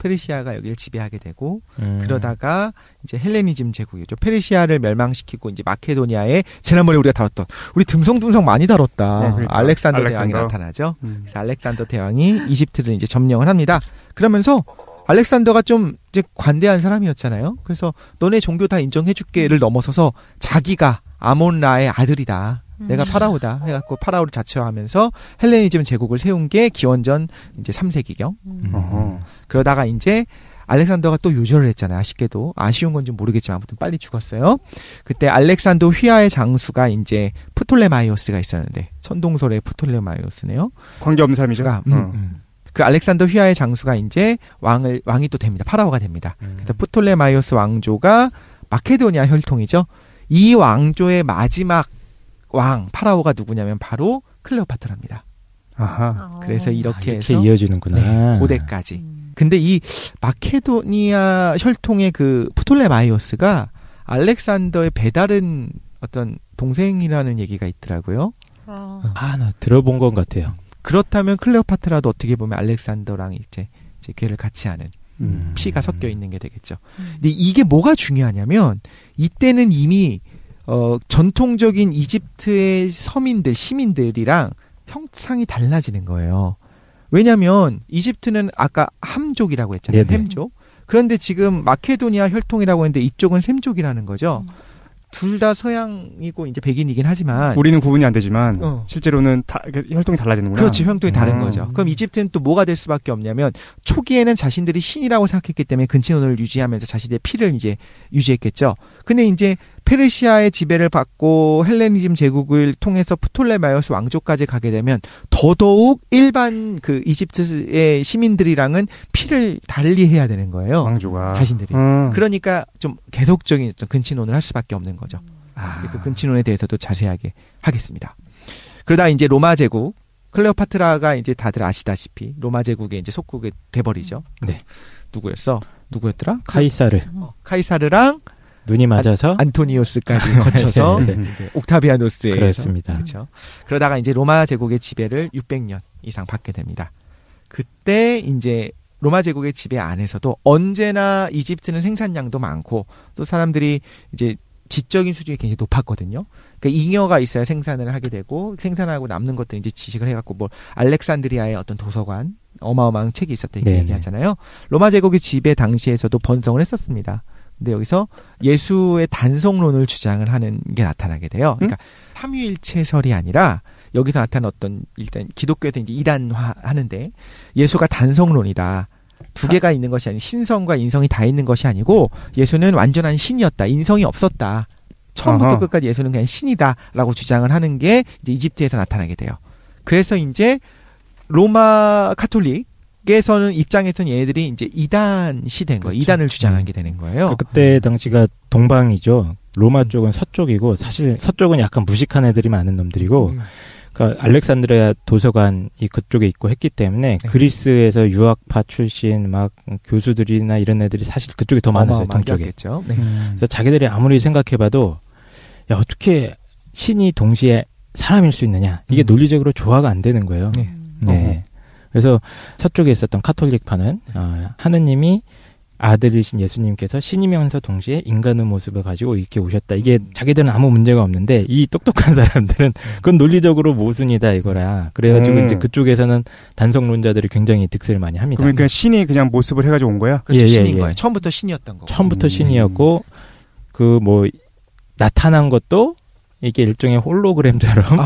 페르시아가 여기를 지배하게 되고 그러다가 이제 헬레니즘 제국이죠. 페르시아를 멸망시키고 이제 마케도니아에 지난번에 우리가 다뤘던 우리 듬성듬성 많이 다뤘다. 그러니까. 알렉산더 대왕이 나타나죠. 그래서 알렉산더 대왕이 이집트를 이제 점령을 합니다. 그러면서 알렉산더가 좀 이제 관대한 사람이었잖아요. 그래서 너네 종교 다 인정해줄게를 넘어서서 자기가 아몬라의 아들이다. 내가 파라오다 해갖고 파라오를 자처하면서 헬레니즘 제국을 세운 게 기원전 이제 3세기경. 그러다가 이제 알렉산더가 또 요절을 했잖아요. 아쉽게도. 아쉬운 건지 모르겠지만 아무튼 빨리 죽었어요. 그때 알렉산더 휘하의 장수가 이제 프톨레마이오스가 있었는데 천동설의 프톨레마이오스네요. 관계없는 사람이죠. 그 알렉산더 휘하의 장수가 이제 왕이 또 됩니다. 파라오가 됩니다. 그래서 프톨레마이오스 왕조가 마케도니아 혈통이죠. 이 왕조의 마지막 왕 파라오가 누구냐면 바로 클레오파트라입니다. 그래서 이렇게 해서 이어지는구나. 네, 고대까지. 근데 이 마케도니아 혈통의 그 프톨레마이오스가 알렉산더의 배다른 어떤 동생이라는 얘기가 있더라고요. 나 들어본 것 같아요. 그렇다면 클레오파트라도 어떻게 보면 알렉산더랑 이제 괴를 같이 하는 피가 섞여 있는 게 되겠죠. 근데 이게 뭐가 중요하냐면 이때는 이미 전통적인 이집트의 서민들, 시민들이랑 형상이 달라지는 거예요. 왜냐하면 이집트는 아까 함족이라고 했잖아요. 네네. 햄족. 그런데 지금 마케도니아 혈통이라고 했는데 이쪽은 셈족이라는 거죠. 둘 다 서양이고 이제 백인이긴 하지만 우리는 구분이 안 되지만 실제로는 혈통이 달라지는구나. 그렇지, 혈통이 다른 거죠. 그럼 이집트는 또 뭐가 될 수밖에 없냐면 초기에는 자신들이 신이라고 생각했기 때문에 근친혼을 유지하면서 자신의 피를 이제 유지했겠죠. 근데 이제 페르시아의 지배를 받고 헬레니즘 제국을 통해서 프톨레마이오스 왕조까지 가게 되면 더더욱 일반 그 이집트의 시민들이랑은 피를 달리해야 되는 거예요. 왕조가 자신들이. 그러니까 좀 계속적인 어떤 근친혼을 할 수밖에 없는 거죠. 그 근친혼에 대해서도 자세하게 하겠습니다. 그러다 이제 로마 제국, 클레오파트라가 이제 다들 아시다시피 로마 제국의 이제 속국이 돼버리죠. 네. 누구였더라? 카이사르랑 눈이 맞아서 안토니오스까지 거쳐서 네. 이제 옥타비아노스에 그렇습니다. 그렇죠. 그러다가 이제 로마 제국의 지배를 600년 이상 받게 됩니다. 그때 이제 로마 제국의 지배 안에서도 언제나 이집트는 생산량도 많고 또 사람들이 이제 지적인 수준이 굉장히 높았거든요. 그러니까 잉여가 있어야 생산을 하게 되고 생산하고 남는 것들 이제 지식을 해갖고 뭐 알렉산드리아의 어떤 도서관 어마어마한 책이 있었다 이렇게 얘기하잖아요. 로마 제국의 지배 당시에서도 번성을 했었습니다. 근데 여기서 예수의 단성론을 주장을 하는 게 나타나게 돼요. 그러니까 삼위일체설이 아니라 여기서 나타난 어떤 일단 기독교에서 이제 이단화 하는데 예수가 단성론이다. 두 개가 있는 것이 아닌 신성과 인성이 다 있는 것이 아니고 예수는 완전한 신이었다. 인성이 없었다. 처음부터 끝까지 예수는 그냥 신이다라고 주장을 하는 게 이제 이집트에서 나타나게 돼요. 그래서 이제 로마 카톨릭에서는 입장에서는 얘네들이 이제 이단시 된 거예요. 이단을 주장하게 되는 거예요. 그때 당시가 동방이죠. 로마 쪽은 서쪽이고 사실 서쪽은 약간 무식한 애들이 많은 놈들이고 그러니까 알렉산드리아 도서관이 그쪽에 있고 했기 때문에 그리스에서 유학파 출신 막 교수들이나 이런 애들이 사실 그쪽에 더 많았어요. 동쪽에. 그래서 자기들이 아무리 생각해봐도 야 어떻게 신이 동시에 사람일 수 있느냐 이게 논리적으로 조화가 안 되는 거예요. 네. 그래서 서쪽에 있었던 카톨릭파는 하느님이 아들이신 예수님께서 신이면서 동시에 인간의 모습을 가지고 이렇게 오셨다. 이게 자기들은 아무 문제가 없는데 이 똑똑한 사람들은 그건 논리적으로 모순이다 이거라. 그래가지고 이제 그쪽에서는 단성론자들이 굉장히 득세를 많이 합니다. 그러니까 신이 그냥 모습을 해가지고 온 거야? 그렇죠, 신인 거예요. 처음부터 신이었던 거. 처음부터 신이었고 그 뭐 나타난 것도 이게 일종의 홀로그램처럼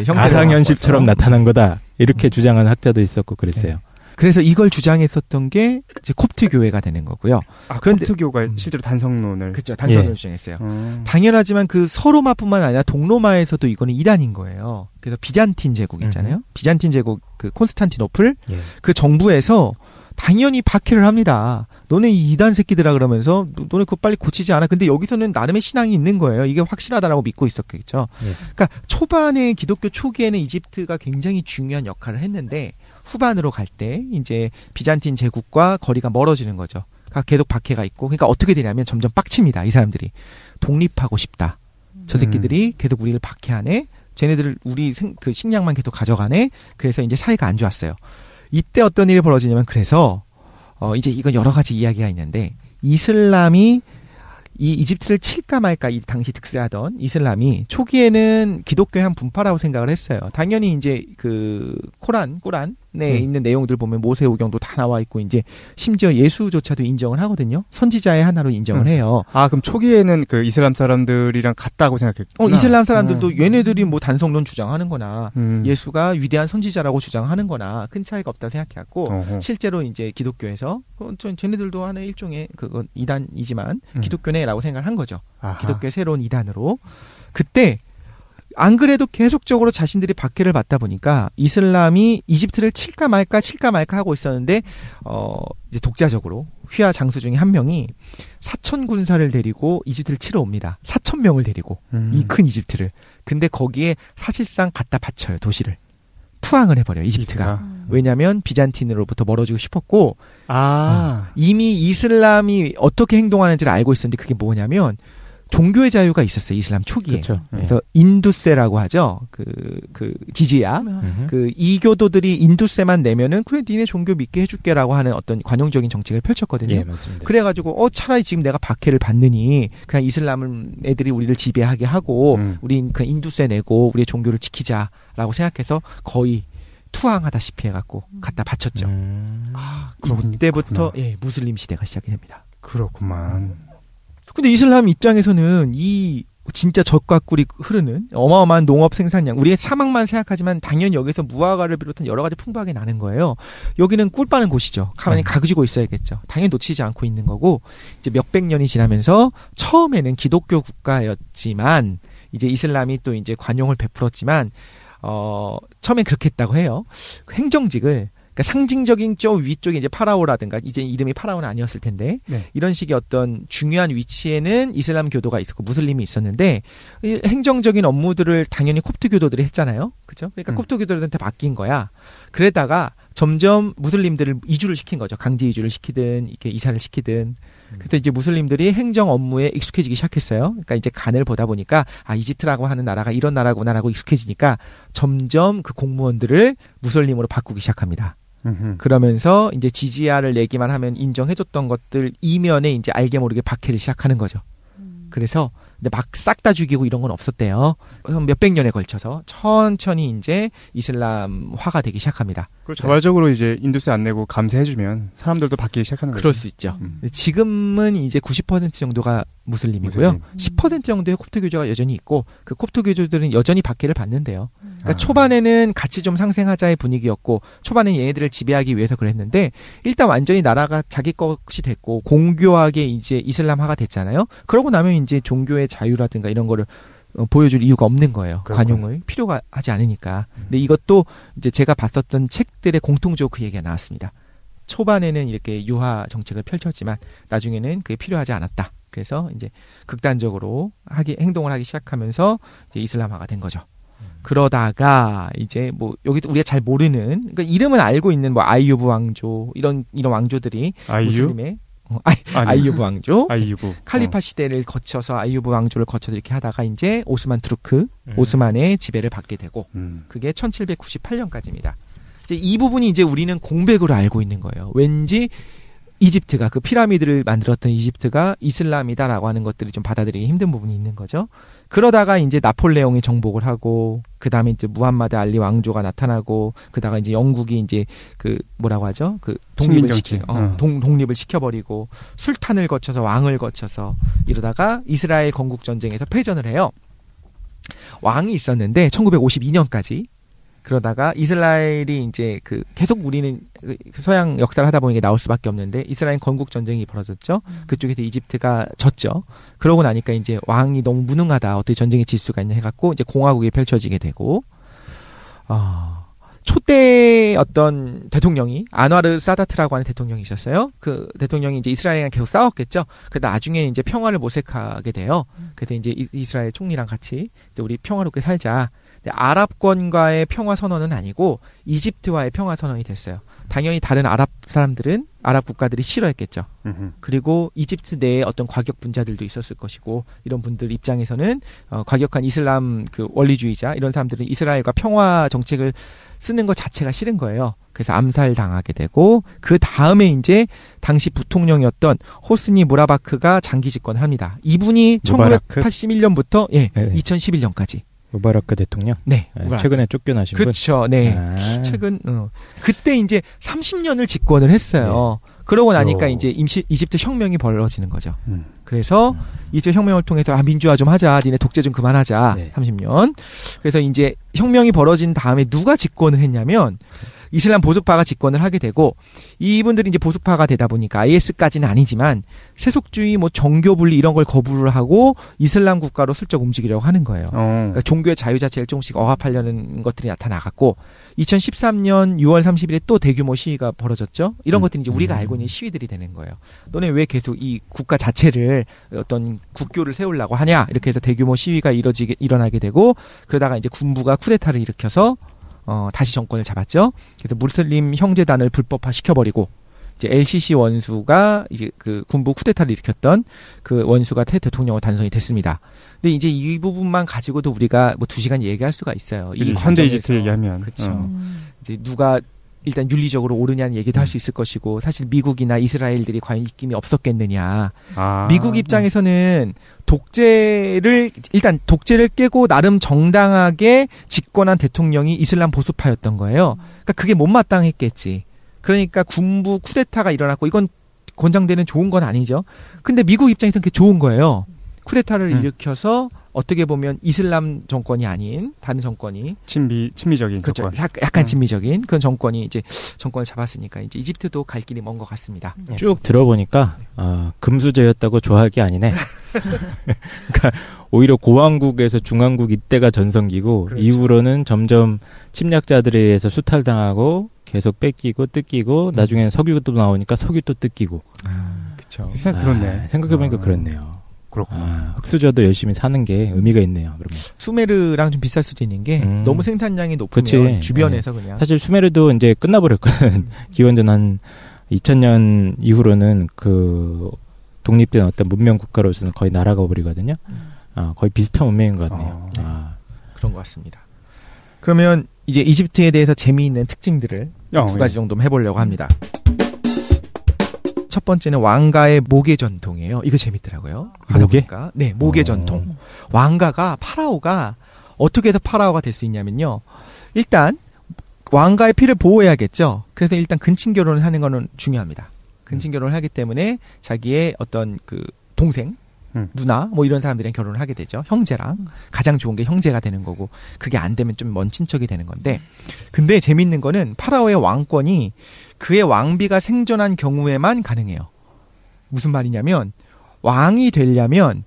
가상현실처럼 나타난 거다. 이렇게 주장하는 학자도 있었고 그랬어요. 그래서 이걸 주장했었던 게 이제 콥트 교회가 되는 거고요. 그런데 콥트 교가 실제로 단성론을 그렇죠. 단성론을 주장했어요. 당연하지만 그 서로마뿐만 아니라 동로마에서도 이거는 이단인 거예요. 그래서 비잔틴 제국 있잖아요. 비잔틴 제국 그 콘스탄티노플 그 정부에서 당연히 박해를 합니다. 너네 이 이단 새끼들아 그러면서 너네 그거 빨리 고치지 않아. 근데 여기서는 나름의 신앙이 있는 거예요. 이게 확실하다라고 믿고 있었겠죠. 그러니까 초반에 기독교 초기에는 이집트가 굉장히 중요한 역할을 했는데 후반으로 갈 때 이제 비잔틴 제국과 거리가 멀어지는 거죠. 그러니까 계속 박해가 있고 그러니까 어떻게 되냐면 점점 빡칩니다. 이 사람들이 독립하고 싶다. 저 새끼들이 계속 우리를 박해하네. 쟤네들 우리 그 식량만 계속 가져가네. 그래서 이제 사이가 안 좋았어요. 이때 어떤 일이 벌어지냐면 그래서 이제 이건 여러 가지 이야기가 있는데 이슬람이 이 이집트를 칠까 말까 이 당시 득세하던 이슬람이 초기에는 기독교의 한 분파라고 생각을 했어요. 당연히 이제 그 꾸란에 있는 내용들 보면 모세오경도 다 나와 있고 이제 심지어 예수조차도 인정을 하거든요. 선지자의 하나로 인정을 해요. 그럼 초기에는 그 이슬람 사람들이랑 같다고 생각했구나. 이슬람 사람들도 얘네들이 뭐 단성론 주장하는 거나 예수가 위대한 선지자라고 주장하는 거나 큰 차이가 없다 생각해갖고 실제로 이제 기독교에서 쟤네들도 하나의 일종의 그건 이단이지만 기독교네라고 생각을 한 거죠. 기독교의 새로운 이단으로. 그때 안 그래도 계속적으로 자신들이 박해를 받다 보니까 이슬람이 이집트를 칠까 말까 하고 있었는데 이제 독자적으로 휘하 장수 중에 한 명이 4,000 군사를 데리고 이집트를 치러 옵니다. 4,000명을 데리고 이 큰 이집트를. 근데 거기에 사실상 갖다 바쳐요. 도시를. 투항을 해버려요. 이집트가. 왜냐하면 비잔틴으로부터 멀어지고 싶었고 이미 이슬람이 어떻게 행동하는지를 알고 있었는데 그게 뭐냐면 종교의 자유가 있었어요. 이슬람 초기에. 그렇죠. 그래서 인두세라고 하죠. 그 지지야. 그 이교도들이 인두세만 내면은 그래 니네 종교 믿게 해줄게라고 하는 어떤 관용적인 정책을 펼쳤거든요. 예, 맞습니다. 그래가지고 차라리 지금 내가 박해를 받느니 그냥 이슬람 애들이 우리를 지배하게 하고 우린 그 인두세 내고 우리의 종교를 지키자라고 생각해서 거의 투항하다시피 해갖고 갖다 바쳤죠. 그때부터 무슬림 시대가 시작이 됩니다. 그렇구만. 근데 이슬람 입장에서는 이 진짜 젖과 꿀이 흐르는 어마어마한 농업 생산량. 우리의 사막만 생각하지만 당연히 여기서 무화과를 비롯한 여러 가지 풍부하게 나는 거예요. 여기는 꿀 빠는 곳이죠. 가만히 가지고 있어야겠죠. 당연히 놓치지 않고 있는 거고 이제 몇백 년이 지나면서 처음에는 기독교 국가였지만 이제 이슬람이 또 이제 관용을 베풀었지만 처음엔 그렇게 했다고 해요. 행정직을 그러니까 상징적인 저 위쪽에 이제 파라오라든가 이제 이름이 파라오는 아니었을 텐데 네. 이런 식의 어떤 중요한 위치에는 이슬람 교도가 있었고 무슬림이 있었는데 이 행정적인 업무들을 당연히 콥트 교도들이 했잖아요. 그렇죠? 그러니까 콥트 교도들한테 맡긴 거야. 그러다가 점점 무슬림들을 이주를 시킨 거죠. 강제 이주를 시키든 이렇게 이사를 시키든. 그래서 이제 무슬림들이 행정 업무에 익숙해지기 시작했어요. 그러니까 이제 간을 보다 보니까 이집트라고 하는 나라가 이런 나라구나라고 익숙해지니까 점점 그 공무원들을 무슬림으로 바꾸기 시작합니다. 그러면서 이제 지지야를 내기만 하면 인정해줬던 것들 이면에 이제 알게 모르게 박해를 시작하는 거죠. 그래서 근데 막 싹 다 죽이고 이런 건 없었대요. 몇백 년에 걸쳐서 천천히 이제 이슬람화가 되기 시작합니다. 그리고 자발적으로 이제 인두세 안 내고 감세해주면 사람들도 바뀌기 시작하는 거죠. 그럴 수 있죠. 지금은 이제 90% 정도가 무슬림이고요. 10% 정도의 콥트 교조가 여전히 있고 그 콥트 교조들은 여전히 박해를 받는데요. 그러니까 초반에는 같이 좀 상생하자의 분위기였고 초반에 얘네들을 지배하기 위해서 그랬는데 일단 완전히 나라가 자기 것이 됐고 공교하게 이제 이슬람화가 됐잖아요. 그러고 나면 이제 종교의 자유라든가 이런 거를 보여줄 이유가 없는 거예요. 그렇구나. 관용을 필요가 하지 않으니까. 근데 이것도 이제 제가 봤었던 책들의 공통적으로 그 얘기가 나왔습니다. 초반에는 이렇게 유화 정책을 펼쳤지만 나중에는 그게 필요하지 않았다. 그래서 이제 극단적으로 행동을 하기 시작하면서 이제 이슬람화가 된 거죠. 그러다가 이제 뭐 여기도 우리가 잘 모르는 그러니까 이름은 알고 있는 뭐 아이유브 왕조 이런 왕조들이 무슬림의 아이유브 왕조, 칼리파 시대를 거쳐서 아이유브 왕조를 거쳐서 이렇게 하다가 이제 오스만 투르크, 오스만의 지배를 받게 되고 그게 1798년까지입니다. 이제 이 부분이 이제 우리는 공백으로 알고 있는 거예요. 왠지 이집트가 그 피라미드를 만들었던 이집트가 이슬람이다라고 하는 것들이 좀 받아들이기 힘든 부분이 있는 거죠. 그러다가 이제 나폴레옹이 정복을 하고 그 다음에 이제 무함마드 알리 왕조가 나타나고 그다가 이제 영국이 이제 그 뭐라고 하죠? 그 독립을 시켜버리고 술탄을 거쳐서 왕을 거쳐서 이러다가 이스라엘 건국 전쟁에서 패전을 해요. 왕이 있었는데 1952년까지. 그러다가 이스라엘이 이제 그 계속 우리는 서양 역사를 하다 보니까 나올 수밖에 없는데 이스라엘 건국 전쟁이 벌어졌죠. 그쪽에서 이집트가 졌죠. 그러고 나니까 이제 왕이 너무 무능하다. 어떻게 전쟁에 질 수가 있냐 해갖고 이제 공화국이 펼쳐지게 되고 초대 어떤 대통령이 안와르 사다트라고 하는 대통령이 있었어요. 그 대통령이 이제 이스라엘이랑 계속 싸웠겠죠. 그러다 나중에는 이제 평화를 모색하게 돼요. 그래서 이제 이스라엘 총리랑 같이 이제 우리 평화롭게 살자. 아랍권과의 평화 선언은 아니고 이집트와의 평화 선언이 됐어요. 당연히 다른 아랍 사람들은 아랍 국가들이 싫어했겠죠. 그리고 이집트 내에 어떤 과격 분자들도 있었을 것이고 이런 분들 입장에서는 과격한 이슬람 그 원리주의자 이런 사람들은 이스라엘과 평화 정책을 쓰는 것 자체가 싫은 거예요. 그래서 암살당하게 되고 그 다음에 이제 당시 부통령이었던 호스니 무라바크가 장기 집권을 합니다. 이분이 1981년부터 2011년까지 무바라크 대통령? 네. 최근에 쫓겨나신 분? 그렇죠. 네. 최근 그때 이제 30년을 집권을 했어요. 네. 그러고 나니까 이제 이집트 혁명이 벌어지는 거죠. 그래서 이집트 혁명을 통해서 민주화 좀 하자. 니네 독재 좀 그만하자. 네. 30년. 그래서 이제 혁명이 벌어진 다음에 누가 집권을 했냐면 이슬람 보수파가 집권을 하게 되고 이분들이 이제 보수파가 되다 보니까 IS까지는 아니지만 세속주의 뭐 정교 분리 이런 걸 거부를 하고 이슬람 국가로 슬쩍 움직이려고 하는 거예요. 그러니까 종교의 자유 자체를 조금씩 억압하려는 것들이 나타나갔고 2013년 6월 30일에 또 대규모 시위가 벌어졌죠. 이런 것들이 이제 우리가 알고 있는 시위들이 되는 거예요. 너네 왜 계속 이 국가 자체를 어떤 국교를 세우려고 하냐 이렇게 해서 대규모 시위가 일어나게 되고 그러다가 이제 군부가 쿠데타를 일으켜서 다시 정권을 잡았죠. 그래서 무슬림 형제단을 불법화 시켜버리고 이제 LCC 원수가 이제 그 군부 쿠데타를 일으켰던 그 원수가 대통령으로 단선이 됐습니다. 근데 이제 이 부분만 가지고도 우리가 뭐 2시간 얘기할 수가 있어요. 이 현대 이집트 얘기하면 그렇죠. 이제 누가 일단 윤리적으로 옳으냐는 얘기도 할 수 있을 것이고 사실 미국이나 이스라엘들이 과연 입김이 없었겠느냐. 미국 입장에서는 독재를 깨고 나름 정당하게 집권한 대통령이 이슬람 보수파였던 거예요. 그러니까 그게 못마땅했겠지. 그러니까 군부 쿠데타가 일어났고 이건 권장되는 좋은 건 아니죠. 근데 미국 입장에서는 그게 좋은 거예요. 쿠데타를 일으켜서 어떻게 보면 이슬람 정권이 아닌 다른 정권이 친미적인 그렇죠. 정권. 약간 친미적인 그런 정권이 이제 정권을 잡았으니까 이제 이집트도 갈 길이 먼 것 같습니다. 쭉 들어보니까 금수저였다고 좋아할 게 아니네. 그러니까 오히려 고왕국에서 중왕국 이때가 전성기고 그렇죠. 이후로는 점점 침략자들에 의해서 수탈당하고 계속 뺏기고 뜯기고 나중에는 석유도 나오니까 석유도 뜯기고. 그렇죠. 그렇네. 생각해보니까 그렇네요. 그렇구나. 흑수저도 열심히 사는 게 의미가 있네요. 그러면 수메르랑 좀 비쌀 수도 있는 게 너무 생산량이 높으면 그치. 주변에서 그냥 사실 수메르도 이제 끝나버렸거든. 기원전 한 2000년 이후로는 그 독립된 어떤 문명 국가로서는 거의 날아가 버리거든요. 거의 비슷한 문명인 것 같네요. 그런 것 같습니다. 그러면 이제 이집트에 대해서 재미있는 특징들을 두 가지 정도 해보려고 합니다. 첫 번째는 왕가의 모계 전통이에요. 이거 재밌더라고요. 모계? 네, 모계 전통. 왕가가 파라오가 어떻게 해서 파라오가 될 수 있냐면요. 일단 왕가의 피를 보호해야겠죠. 그래서 일단 근친 결혼을 하는 거는 중요합니다. 근친 결혼을 하기 때문에 자기의 어떤 그 동생, 누나 뭐 이런 사람들이랑 결혼을 하게 되죠. 형제랑 가장 좋은 게 형제가 되는 거고 그게 안 되면 좀 먼 친척이 되는 건데 근데 재밌는 거는 파라오의 왕권이 그의 왕비가 생존한 경우에만 가능해요. 무슨 말이냐면 왕이 되려면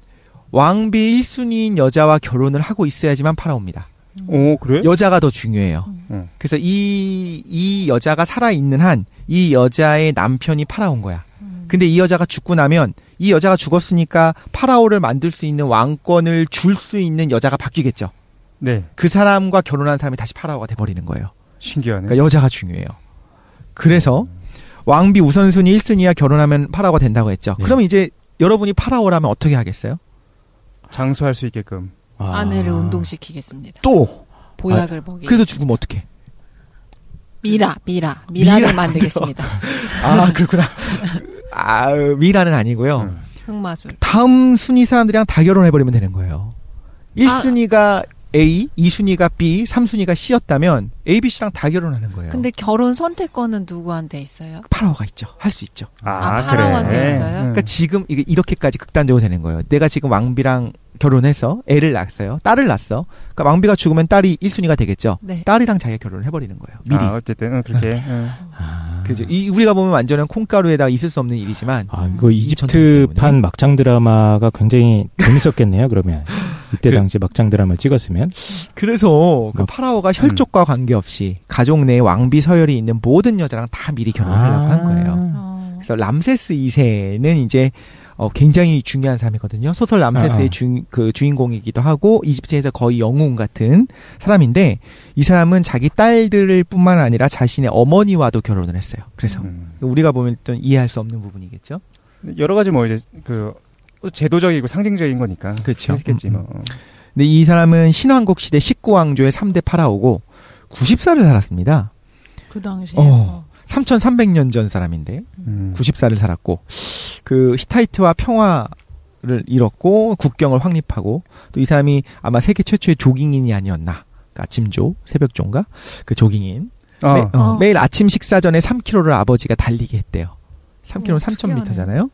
왕비 1순위인 여자와 결혼을 하고 있어야지만 파라오입니다. 오, 그래? 여자가 더 중요해요. 그래서 이 여자가 살아있는 한 이 여자의 남편이 파라오인 거야. 근데 이 여자가 죽고 나면 이 여자가 죽었으니까 파라오를 만들 수 있는 왕권을 줄 수 있는 여자가 바뀌겠죠. 네. 그 사람과 결혼한 사람이 다시 파라오가 돼버리는 거예요. 신기하네. 그러니까 여자가 중요해요. 그래서 왕비 우선순위 1순위와 결혼하면 파라오가 된다고 했죠. 네. 그럼 이제 여러분이 파라오라면 어떻게 하겠어요? 장수할 수 있게끔. 아내를 운동시키겠습니다. 또 보약을 먹이. 그래서 죽으면 어떡해? 미라를 만들겠습니다. 그렇구나. 미라는 아니고요. 흑마술. 다음 순위 사람들이랑 다 결혼해버리면 되는 거예요. 1순위가 A, 2순위가 B, 3순위가 C였다면 A, B, C랑 다 결혼하는 거예요. 근데 결혼 선택권은 누구한테 있어요? 파라오가 있죠. 할 수 있죠. 파라오한테 그래. 있어요? 그러니까 지금 이게 이렇게까지 극단적으로 되는 거예요. 내가 지금 왕비랑 결혼해서 애를 낳았어요. 딸을 낳았어. 그러니까 왕비가 죽으면 딸이 1순위가 되겠죠. 네. 딸이랑 자기가 결혼을 해버리는 거예요. 미리. 어쨌든 그렇게. 그죠. 우리가 보면 완전한 콩가루에다가 있을 수 없는 일이지만. 이거 이집트판 막장 드라마가 굉장히 재밌었겠네요. 그러면 이때 당시 막장 드라마 찍었으면. 그래서 그 파라오가 혈족과 관계없이 가족 내에 왕비 서열이 있는 모든 여자랑 다 미리 결혼하려고 한 거예요. 그래서 람세스 2세는 이제 굉장히 중요한 사람이거든요. 소설 람세스의 주인공이기도 하고 이집트에서 거의 영웅 같은 사람인데 이 사람은 자기 딸들 뿐만 아니라 자신의 어머니와도 결혼을 했어요. 그래서 우리가 보면 또 이해할 수 없는 부분이겠죠. 여러 가지 뭐 이제 그 제도적이고 상징적인 거니까. 그렇죠. 했겠지 뭐. 근데 이 사람은 신왕국 시대 19왕조의 3대 파라오고 90살을 살았습니다. 그 당시에. 3,300년 전 사람인데 90살을 살았고 그 히타이트와 평화를 이뤘고 국경을 확립하고 또 이 사람이 아마 세계 최초의 조깅인이 아니었나. 아침조, 새벽조인가? 그 조깅인. 매일 아침 식사 전에 3km를 아버지가 달리게 했대요. 3km는 3,000m잖아요.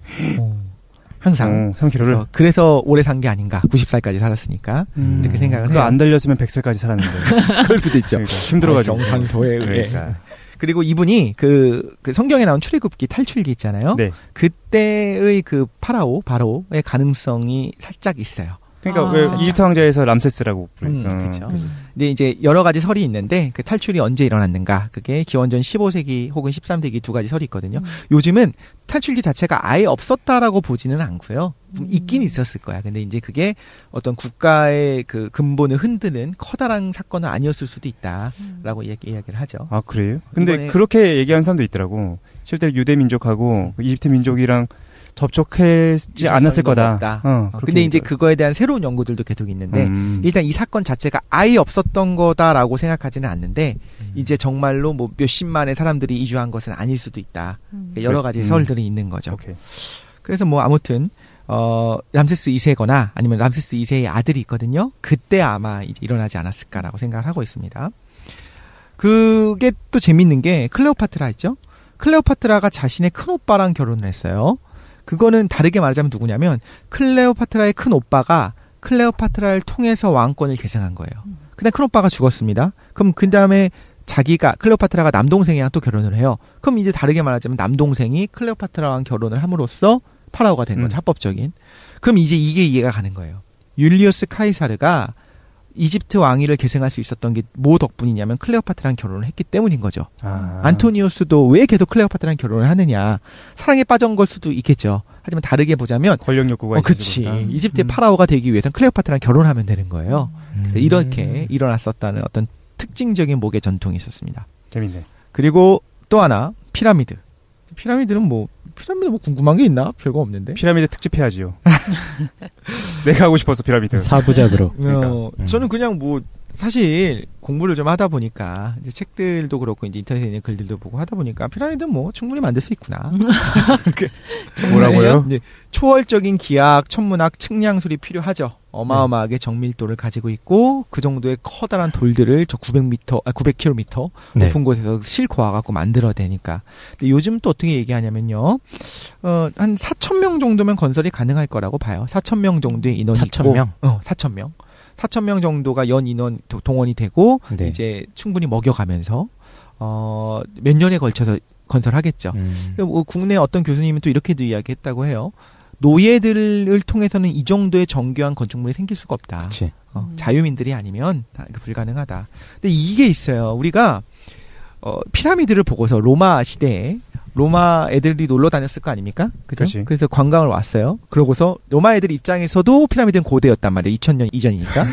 항상 3km를. 그래서 오래 산 게 아닌가. 90살까지 살았으니까 이렇게 생각을 해요. 그거 안 달렸으면 100살까지 살았는데. 그럴 수도 있죠. 그러니까 힘들어가지고. 정산소에 의해. 그러니까. 그리고 이분이 그 성경에 나온 출애굽기 탈출기 있잖아요. 네. 그때의 그 바로의 가능성이 살짝 있어요. 그러니까 왜 이집트 왕자에서 람세스라고 부르죠. 그렇죠. 근데 이제 여러 가지 설이 있는데 그 탈출이 언제 일어났는가? 그게 기원전 15세기 혹은 13세기 두 가지 설이 있거든요. 요즘은 탈출기 자체가 아예 없었다라고 보지는 않고요. 있긴 있었을 거야. 근데 이제 그게 어떤 국가의 그 근본을 흔드는 커다란 사건은 아니었을 수도 있다라고 이야기를 하죠. 아, 그래요? 근데 그렇게 얘기하는 사람도 있더라고. 실제로 유대 민족하고 이집트 민족이랑 접촉하지 않았을 거다. 근데 이제 그거에 대한 새로운 연구들도 계속 있는데 일단 이 사건 자체가 아예 없었던 거다라고 생각하지는 않는데 이제 정말로 뭐 몇십만의 사람들이 이주한 것은 아닐 수도 있다. 여러 가지 설들이 있는 거죠. 오케이. 그래서 뭐 아무튼 람세스 2세거나 아니면 람세스 2세의 아들이 있거든요. 그때 아마 이제 일어나지 않았을까라고 생각을 하고 있습니다. 그게 또 재밌는 게 클레오파트라 있죠. 클레오파트라가 자신의 큰오빠랑 결혼을 했어요. 그거는 다르게 말하자면 누구냐면 클레오파트라의 큰오빠가 클레오파트라를 통해서 왕권을 계승한 거예요. 근데 큰오빠가 죽었습니다. 그럼 그 다음에 자기가 클레오파트라가 남동생이랑 또 결혼을 해요. 그럼 이제 다르게 말하자면 남동생이 클레오파트라랑 결혼을 함으로써 파라오가 된 거죠. 합법적인. 그럼 이제 이게 이해가 가는 거예요. 율리우스 카이사르가 이집트 왕위를 계승할 수 있었던 게 뭐 덕분이냐면 클레오파트라랑 결혼을 했기 때문인 거죠. 안토니우스도 왜 계속 클레오파트라랑 결혼을 하느냐. 사랑에 빠진 걸 수도 있겠죠. 하지만 다르게 보자면 권력 욕구가 그치. 이집트의 파라오가 되기 위해서는 클레오파트라랑 결혼하면 되는 거예요. 그래서 이렇게 일어났었다는 어떤 특징적인 목의 전통이 있었습니다. 재밌네. 그리고 또 하나 피라미드. 피라미드 뭐 궁금한 게 있나? 별거 없는데. 피라미드 특집해야지요. 내가 하고 싶어서 피라미드. 사부작으로. 그러니까. 저는 그냥 뭐 사실 공부를 좀 하다 보니까 이제 책들도 그렇고 이제 인터넷에 있는 글들도 보고 하다 보니까 피라미드는 뭐 충분히 만들 수 있구나. 뭐라고요? 이제 초월적인 기하학, 천문학, 측량술이 필요하죠. 어마어마하게 정밀도를 가지고 있고 그 정도의 커다란 돌들을 저 900km 네. 높은 곳에서 싣고 와갖고 만들어내니까. 근데 요즘 또 어떻게 얘기하냐면요. 한 4,000명 정도면 건설이 가능할 거라고 봐요. 4,000명 정도의 인원이 4,000명? 있고. 4,000명. 4,000명 정도가 연 인원 동원이 되고 네. 이제 충분히 먹여가면서 몇 년에 걸쳐서 건설하겠죠. 뭐 국내 어떤 교수님은 또 이렇게도 이야기했다고 해요. 노예들을 통해서는 이 정도의 정교한 건축물이 생길 수가 없다. 자유민들이 아니면 불가능하다. 근데 이게 있어요. 우리가 피라미드를 보고서 로마 시대에 로마 애들이 놀러 다녔을 거 아닙니까? 그죠? 그래서 관광을 왔어요. 그러고서 로마 애들 입장에서도 피라미드는 고대였단 말이에요. 2000년 이전이니까.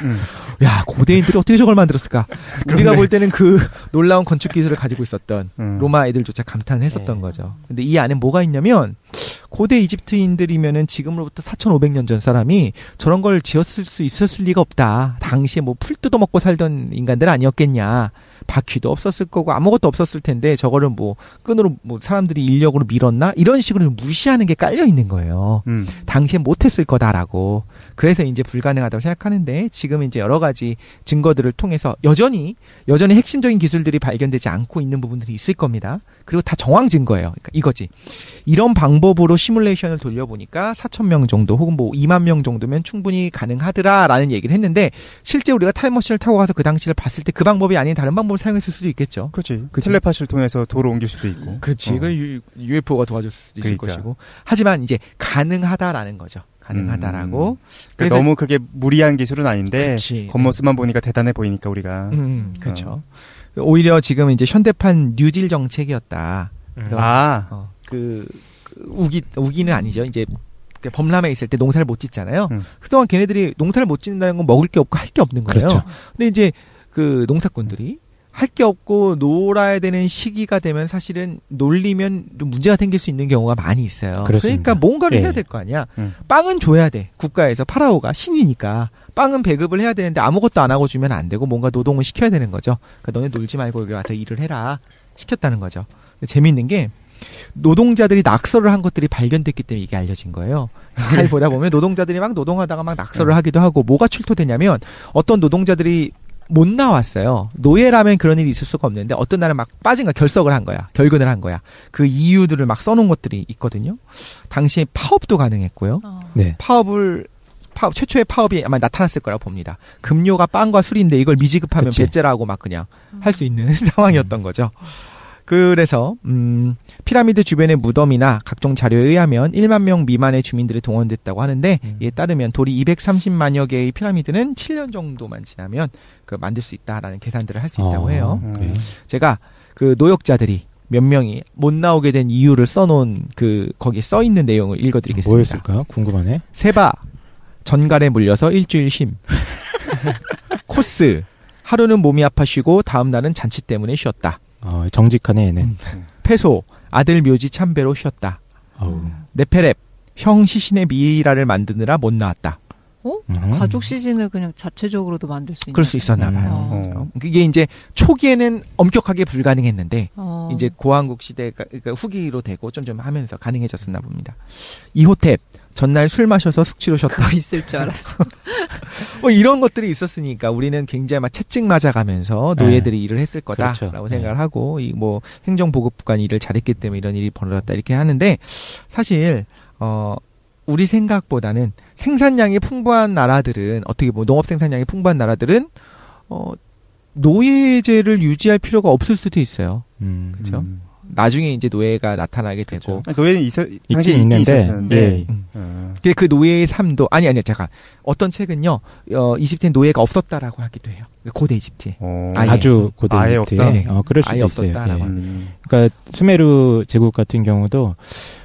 야, 고대인들이 어떻게 저걸 만들었을까? 우리가 볼 때는 그 놀라운 건축 기술을 가지고 있었던 로마 애들조차 감탄을 했었던 거죠. 근데 이 안에 뭐가 있냐면 고대 이집트인들이면은 지금으로부터 4,500년 전 사람이 저런 걸 지었을 수 있었을 리가 없다. 당시에 뭐 풀 뜯어먹고 살던 인간들 아니었겠냐. 바퀴도 없었을 거고 아무것도 없었을 텐데 저거를 뭐 끈으로 뭐 사람들이 인력으로 밀었나 이런 식으로 무시하는 게 깔려 있는 거예요. 당시에 못했을 거다라고. 그래서 이제 불가능하다고 생각하는데 지금 이제 여러 가지 증거들을 통해서 여전히 핵심적인 기술들이 발견되지 않고 있는 부분들이 있을 겁니다. 그리고 다 정황 증거예요. 그러니까 이거지. 이런 방법으로 시뮬레이션을 돌려보니까 4,000명 정도 혹은 뭐 2만 명 정도면 충분히 가능하더라라는 얘기를 했는데 실제 우리가 타임머신을 타고 가서 그 당시를 봤을 때 그 방법이 아닌 다른 방법을 사용했을 수도 있겠죠. 그렇지. 텔레파시를 통해서 도로 옮길 수도 있고. 그렇지. 그 UFO가 도와줄 수도 있을 것이고. 하지만 이제 가능하다라는 거죠. 가능하다라고. 그러니까 너무 그게 무리한 기술은 아닌데 그치. 겉모습만 보니까 대단해 보이니까 우리가. 그렇죠. 오히려 지금 이제 현대판 뉴딜 정책이었다. 그래서 우기는 아니죠. 이제 범람에 있을 때 농사를 못 짓잖아요. 그동안 걔네들이 농사를 못 짓는다는 건 먹을 게 없고 할 게 없는 거예요. 그렇죠. 근데 이제 그 농사꾼들이 할 게 없고 놀아야 되는 시기가 되면 사실은 놀리면 좀 문제가 생길 수 있는 경우가 많이 있어요. 그렇습니다. 그러니까 뭔가를 해야 될 거 아니야. 빵은 줘야 돼. 국가에서 파라오가 신이니까 빵은 배급을 해야 되는데 아무것도 안 하고 주면 안 되고 뭔가 노동을 시켜야 되는 거죠. 그러니까 너네 놀지 말고 여기 와서 일을 해라. 시켰다는 거죠. 재밌는 게 노동자들이 낙서를 한 것들이 발견됐기 때문에 이게 알려진 거예요. 잘 보다 보면 노동자들이 막 노동하다가 막 낙서를 하기도 하고 뭐가 출토되냐면 어떤 노동자들이 못 나왔어요. 노예라면 그런 일이 있을 수가 없는데 어떤 날은 막 빠진 거야. 결석을 한 거야. 결근을 한 거야. 그 이유들을 막 써놓은 것들이 있거든요. 당시에 파업도 가능했고요. 네. 최초의 파업이 아마 나타났을 거라고 봅니다. 급료가 빵과 술인데 이걸 미지급하면 배째라고 막 그냥 할 수 있는 상황이었던 거죠. 그래서 피라미드 주변의 무덤이나 각종 자료에 의하면 1만 명 미만의 주민들이 동원됐다고 하는데 이에 따르면 돌이 230만여 개의 피라미드는 7년 정도만 지나면 만들 수 있다라는 계산들을 할 수 있다고 해요. 제가 그 노역자들이 몇 명이 못 나오게 된 이유를 써놓은 거기에 써 있는 내용을 읽어드리겠습니다. 뭐였을까요? 궁금하네. 세바 전갈에 물려서 일주일 쉼. 코스 하루는 몸이 아파 쉬고 다음 날은 잔치 때문에 쉬었다. 정직하네 얘는. 페소 아들 묘지 참배로 쉬었다. 네페렙 형 시신의 미이라를 만드느라 못 나왔다. 가족 시신을 그냥 자체적으로도 만들 수 있는. 그럴 수 있었나 봐요. 그게 이제 초기에는 엄격하게 불가능했는데 이제 고왕국 시대가 그러니까 후기로 되고 좀 하면서 가능해졌었나 봅니다. 이호텝 전날 술 마셔서 숙취로 쉬었다. 그거 있을 줄 알았어. 이런 것들이 있었으니까 우리는 굉장히 막 채찍 맞아가면서 노예들이 일을 했을 거다라고 생각을 하고 이 뭐 행정보급관 일을 잘했기 때문에 이런 일이 벌어졌다 이렇게 하는데 사실 우리 생각보다는 생산량이 풍부한 나라들은 어떻게 보면 농업 생산량이 풍부한 나라들은 노예제를 유지할 필요가 없을 수도 있어요. 그렇죠? 나중에 이제 노예가 나타나게 되고 노예는 있긴 있는데 그 노예의 삶도 아니 잠깐 어떤 책은요 이집트에 노예가 없었다라고 하기도 해요. 고대 이집트에 아주 고대 아예 이집트에 없다. 그럴 수도 아예 있어요. 없었다라고 그러니까 수메르 제국 같은 경우도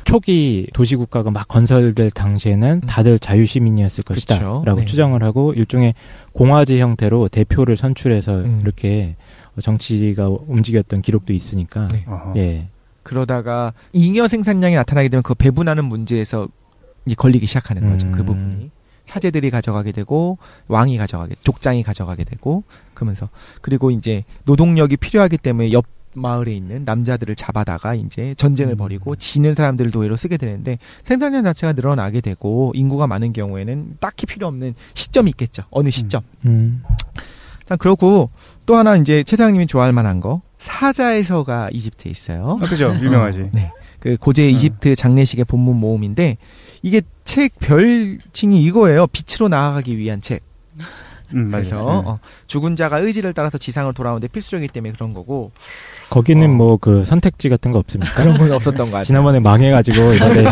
초기 도시국가가 막 건설될 당시에는 다들 자유시민이었을 것이다라고 추정을 하고 일종의 공화제 형태로 대표를 선출해서 이렇게 정치가 움직였던 기록도 있으니까. 예. 그러다가 잉여 생산량이 나타나게 되면 그 배분하는 문제에서 걸리기 시작하는 거죠. 그 부분이. 사제들이 가져가게 되고 왕이 족장이 가져가게 되고 그러면서 그리고 이제 노동력이 필요하기 때문에 옆 마을에 있는 남자들을 잡아다가 이제 전쟁을 벌이고 지는 사람들을 노예로 쓰게 되는데 생산량 자체가 늘어나게 되고 인구가 많은 경우에는 딱히 필요 없는 시점이 있겠죠. 어느 시점. 그러고 또 하나 이제 최 사장님이 좋아할 만한 거 사자에서가 이집트에 있어요. 그죠, 유명하지. 네, 그 고대 이집트 장례식의 본문 모음인데 이게 책 별칭이 이거예요. 빛으로 나아가기 위한 책. 그래서 죽은 자가 의지를 따라서 지상으로 돌아오는데 필수적이기 때문에 그런 거고. 거기는 뭐 그 선택지 같은 거 없습니까? 그런 건 없었던 것 같아요. 지난번에 망해가지고 이번에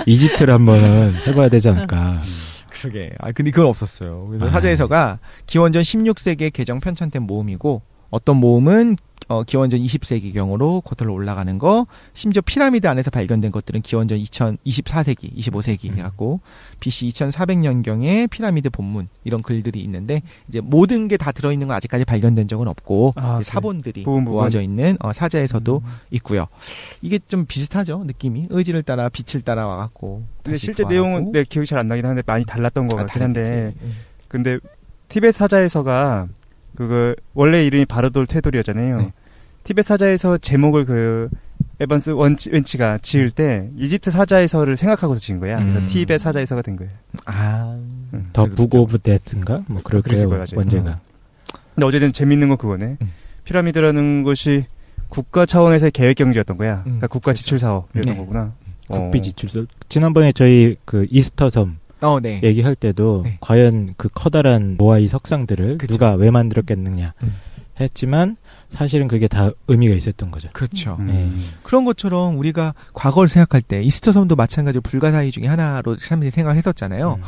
이집트를 한번은 해봐야 되지 않을까. 그러게. 근데 그건 없었어요. 그래서 사자에서가 기원전 16세기에 개정 편찬된 모음이고 어떤 모음은 기원전 20세기경으로 겉으로 올라가는 거, 심지어 피라미드 안에서 발견된 것들은 기원전 2024세기, 25세기 해갖고 BC 2400년경에 피라미드 본문 이런 글들이 있는데 이제 모든 게 다 들어있는 건 아직까지 발견된 적은 없고 사본들이 모아져 있는 사자에서도 있고요. 이게 좀 비슷하죠, 느낌이. 의지를 따라 빛을 따라 와갖고. 근데 실제 내용은 내 기억이 잘 안 나긴 하는데 많이 달랐던 것 같긴 한데. 근데 티벳 사자에서가 그거 원래 이름이 바르돌 테돌이었잖아요. 티벳 사자에서 제목을 그 에반스 웬치가 지을 때 이집트 사자에서를 생각하고서 지은 거야. 그래서 티벳 사자에서가 된 거예요. 더 북 오브 데트인가? 뭐 그럴 거예요. 원제가. 근데 어쨌든 재밌는 건 그거네. 피라미드라는 것이 국가 차원에서의 계획 경제였던 거야. 그러니까 국가 지출 사업이었던 거구나. 국비 지출 사업. 지난번에 저희 그 이스터 섬 얘기할 때도 과연 그 커다란 모아이 석상들을 누가 왜 만들었겠느냐 했지만 사실은 그게 다 의미가 있었던 거죠. 그렇죠. 그런 것처럼 우리가 과거를 생각할 때 이스터 섬도 마찬가지로 불가사의 중에 하나로 사람들이 생각을 했었잖아요.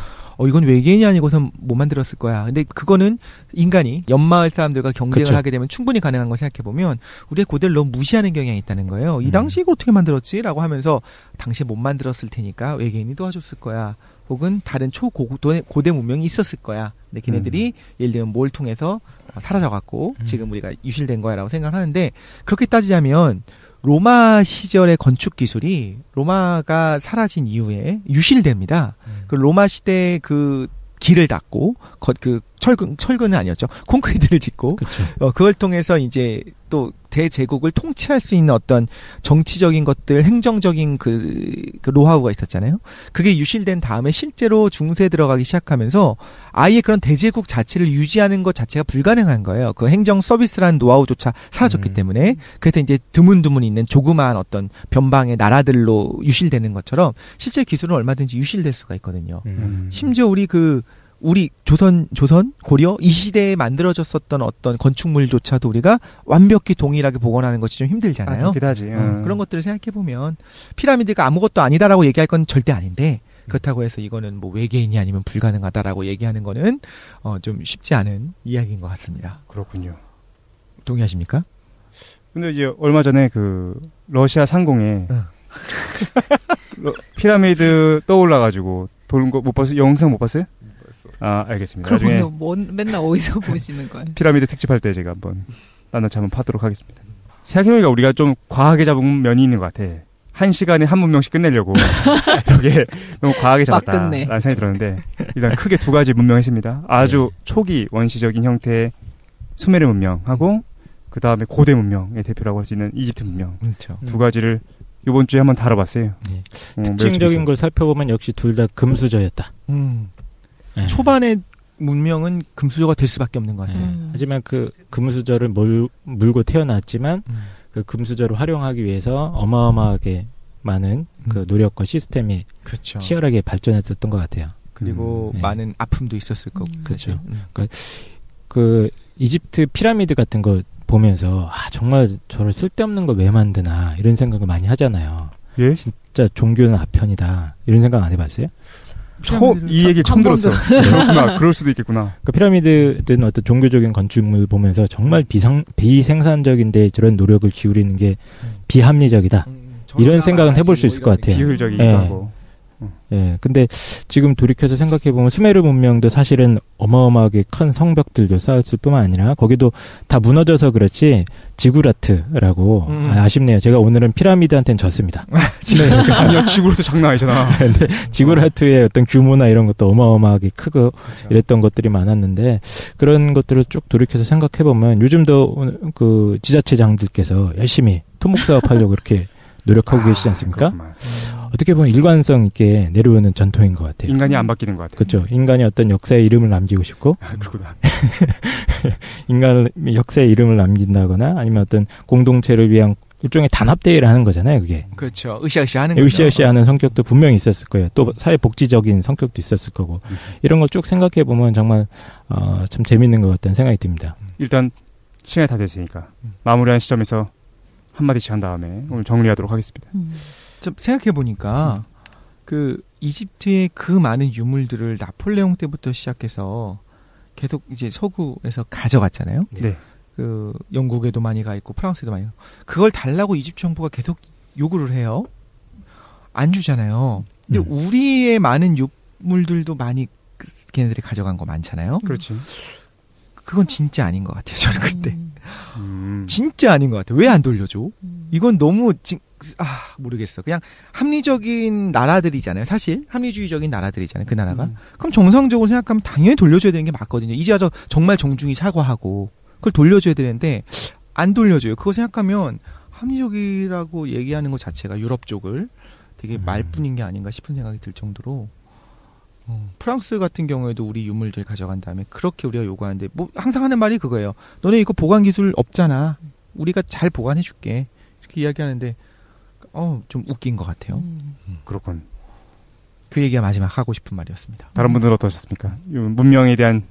이건 외계인이 아니고선 못 만들었을 거야. 근데 그거는 인간이 옆마을 사람들과 경쟁을 하게 되면 충분히 가능한 거 생각해보면 우리의 고대를 너무 무시하는 경향이 있다는 거예요. 이 당시에 이걸 어떻게 만들었지? 라고 하면서 당시에 못 만들었을 테니까 외계인이 도와줬을 거야. 혹은 다른 초고대 문명이 있었을 거야. 근데 걔네들이 예를 들면 뭘 통해서 사라져갖고 지금 우리가 유실된 거야라고 생각을 하는데 그렇게 따지자면 로마 시절의 건축 기술이 로마가 사라진 이후에 유실됩니다. 그 로마 시대 그 길을 닦고 그 철근은 아니었죠. 콘크리트를 짓고 그걸 통해서 이제 또 대제국을 통치할 수 있는 어떤 정치적인 것들, 행정적인 그 노하우가 있었잖아요. 그게 유실된 다음에 실제로 중세에 들어가기 시작하면서 아예 그런 대제국 자체를 유지하는 것 자체가 불가능한 거예요. 그 행정 서비스라는 노하우조차 사라졌기 때문에. 그래서 이제 드문드문 있는 조그마한 어떤 변방의 나라들로 유실되는 것처럼 실제 기술은 얼마든지 유실될 수가 있거든요. 심지어 우리 조선, 고려 이 시대에 만들어졌었던 어떤 건축물조차도 우리가 완벽히 동일하게 복원하는 것이 좀 힘들잖아요. 그렇긴 하지. 그런 것들을 생각해 보면 피라미드가 아무것도 아니다라고 얘기할 건 절대 아닌데 그렇다고 해서 이거는 뭐 외계인이 아니면 불가능하다라고 얘기하는 거는 좀 쉽지 않은 이야기인 것 같습니다. 그렇군요. 동의하십니까? 근데 이제 얼마 전에 그 러시아 상공에 피라미드 떠올라가지고 도는 거 못 봤어요? 영상 못 봤어요? 알겠습니다. 나중에 맨날 어디서 보시는 거예요? 피라미드 특집할 때 제가 한번 낱낱이 한번 파도록 하겠습니다. 생각해보니까 우리가 좀 과하게 잡은 면이 있는 것 같아. 1시간에 한 문명씩 끝내려고 이렇게 너무 과하게 잡았다라는 생각이 들었는데 일단 크게 두 가지 문명했습니다. 아주 초기 원시적인 형태의 수메르 문명하고 그 다음에 고대 문명의 대표라고 할 수 있는 이집트 문명. 그렇죠. 두 가지를 이번 주에 한번 다뤄봤어요. 특징적인 걸 살펴보면 역시 둘 다 금수저였다. 초반에 문명은 금수저가 될 수밖에 없는 것 같아요. 하지만 그 금수저를 물고 태어났지만 그 금수저를 활용하기 위해서 어마어마하게 많은 그 노력과 시스템이 치열하게 발전했었던 것 같아요. 그리고 많은 아픔도 있었을 거고. 그렇죠. 그러니까 그 이집트 피라미드 같은 거 보면서 정말 저를 쓸데없는 걸 왜 만드나 이런 생각을 많이 하잖아요. 예? 진짜 종교는 아편이다 이런 생각 안 해봤어요? 이 얘기 처음 들었어. 그렇구나. 그럴 수도 있겠구나. 그 피라미드든 어떤 종교적인 건축물 보면서 정말 비생산적인데 저런 노력을 기울이는 게 비합리적이다. 이런 생각은 해볼 수 있을 것 같아요. 비효율적이기도 하고. 예, 근데 지금 돌이켜서 생각해보면 수메르 문명도 사실은 어마어마하게 큰 성벽들도 쌓았을 뿐만 아니라 거기도 다 무너져서 그렇지 지구라트라고 아쉽네요. 제가 오늘은 피라미드한테는 졌습니다. 아니요, 지구라트 장난 아니잖아. 근데 지구라트의 어떤 규모나 이런 것도 어마어마하게 크고 그렇죠. 이랬던 것들이 많았는데 그런 것들을 쭉 돌이켜서 생각해보면 요즘도 그 지자체장들께서 열심히 토목사업 하려고 이렇게 노력하고 계시지 않습니까? 어떻게 보면 일관성 있게 내려오는 전통인 것 같아요. 인간이 안 바뀌는 것 같아요. 그렇죠. 인간이 어떤 역사의 이름을 남기고 싶고 그렇구나. 인간의 역사의 이름을 남긴다거나 아니면 어떤 공동체를 위한 일종의 단합대회를 하는 거잖아요. 그게. 그렇죠. 으쌰으쌰 하는 거죠. 으쌰으쌰 하는 성격도 분명히 있었을 거예요. 또 사회복지적인 성격도 있었을 거고 이런 걸 쭉 생각해 보면 정말 참 재밌는 것 같다는 생각이 듭니다. 일단 시간이 다 됐으니까 마무리하는 시점에서 한마디씩 한 다음에 오늘 정리하도록 하겠습니다. 좀 생각해보니까 그 이집트의 그 많은 유물들을 나폴레옹 때부터 시작해서 계속 이제 서구에서 가져갔잖아요. 네. 그 영국에도 많이 가 있고 프랑스에도 많이 가 있고 그걸 달라고 이집트 정부가 계속 요구를 해요. 안 주잖아요. 근데 우리의 많은 유물들도 많이 걔네들이 가져간 거 많잖아요. 그렇지. 그건 진짜 아닌 것 같아요. 저는 그때. 진짜 아닌 것 같아요. 왜 안 돌려줘? 이건 너무 모르겠어. 그냥 합리적인 나라들이잖아요. 사실 합리주의적인 나라들이잖아요. 그 나라가. 그럼 정상적으로 생각하면 당연히 돌려줘야 되는 게 맞거든요. 이제 와서 정말 정중히 사과하고 그걸 돌려줘야 되는데 안 돌려줘요. 그거 생각하면 합리적이라고 얘기하는 것 자체가 유럽 쪽을 되게 말뿐인 게 아닌가 싶은 생각이 들 정도로 프랑스 같은 경우에도 우리 유물들 가져간 다음에 그렇게 우리가 요구하는데 뭐 항상 하는 말이 그거예요. 너네 이거 보관 기술 없잖아. 우리가 잘 보관해 줄게. 이렇게 이야기하는데 좀 웃긴 것 같아요. 그렇군. 그 얘기가 마지막 하고 싶은 말이었습니다. 다른 분들은 어떠셨습니까? 문명에 대한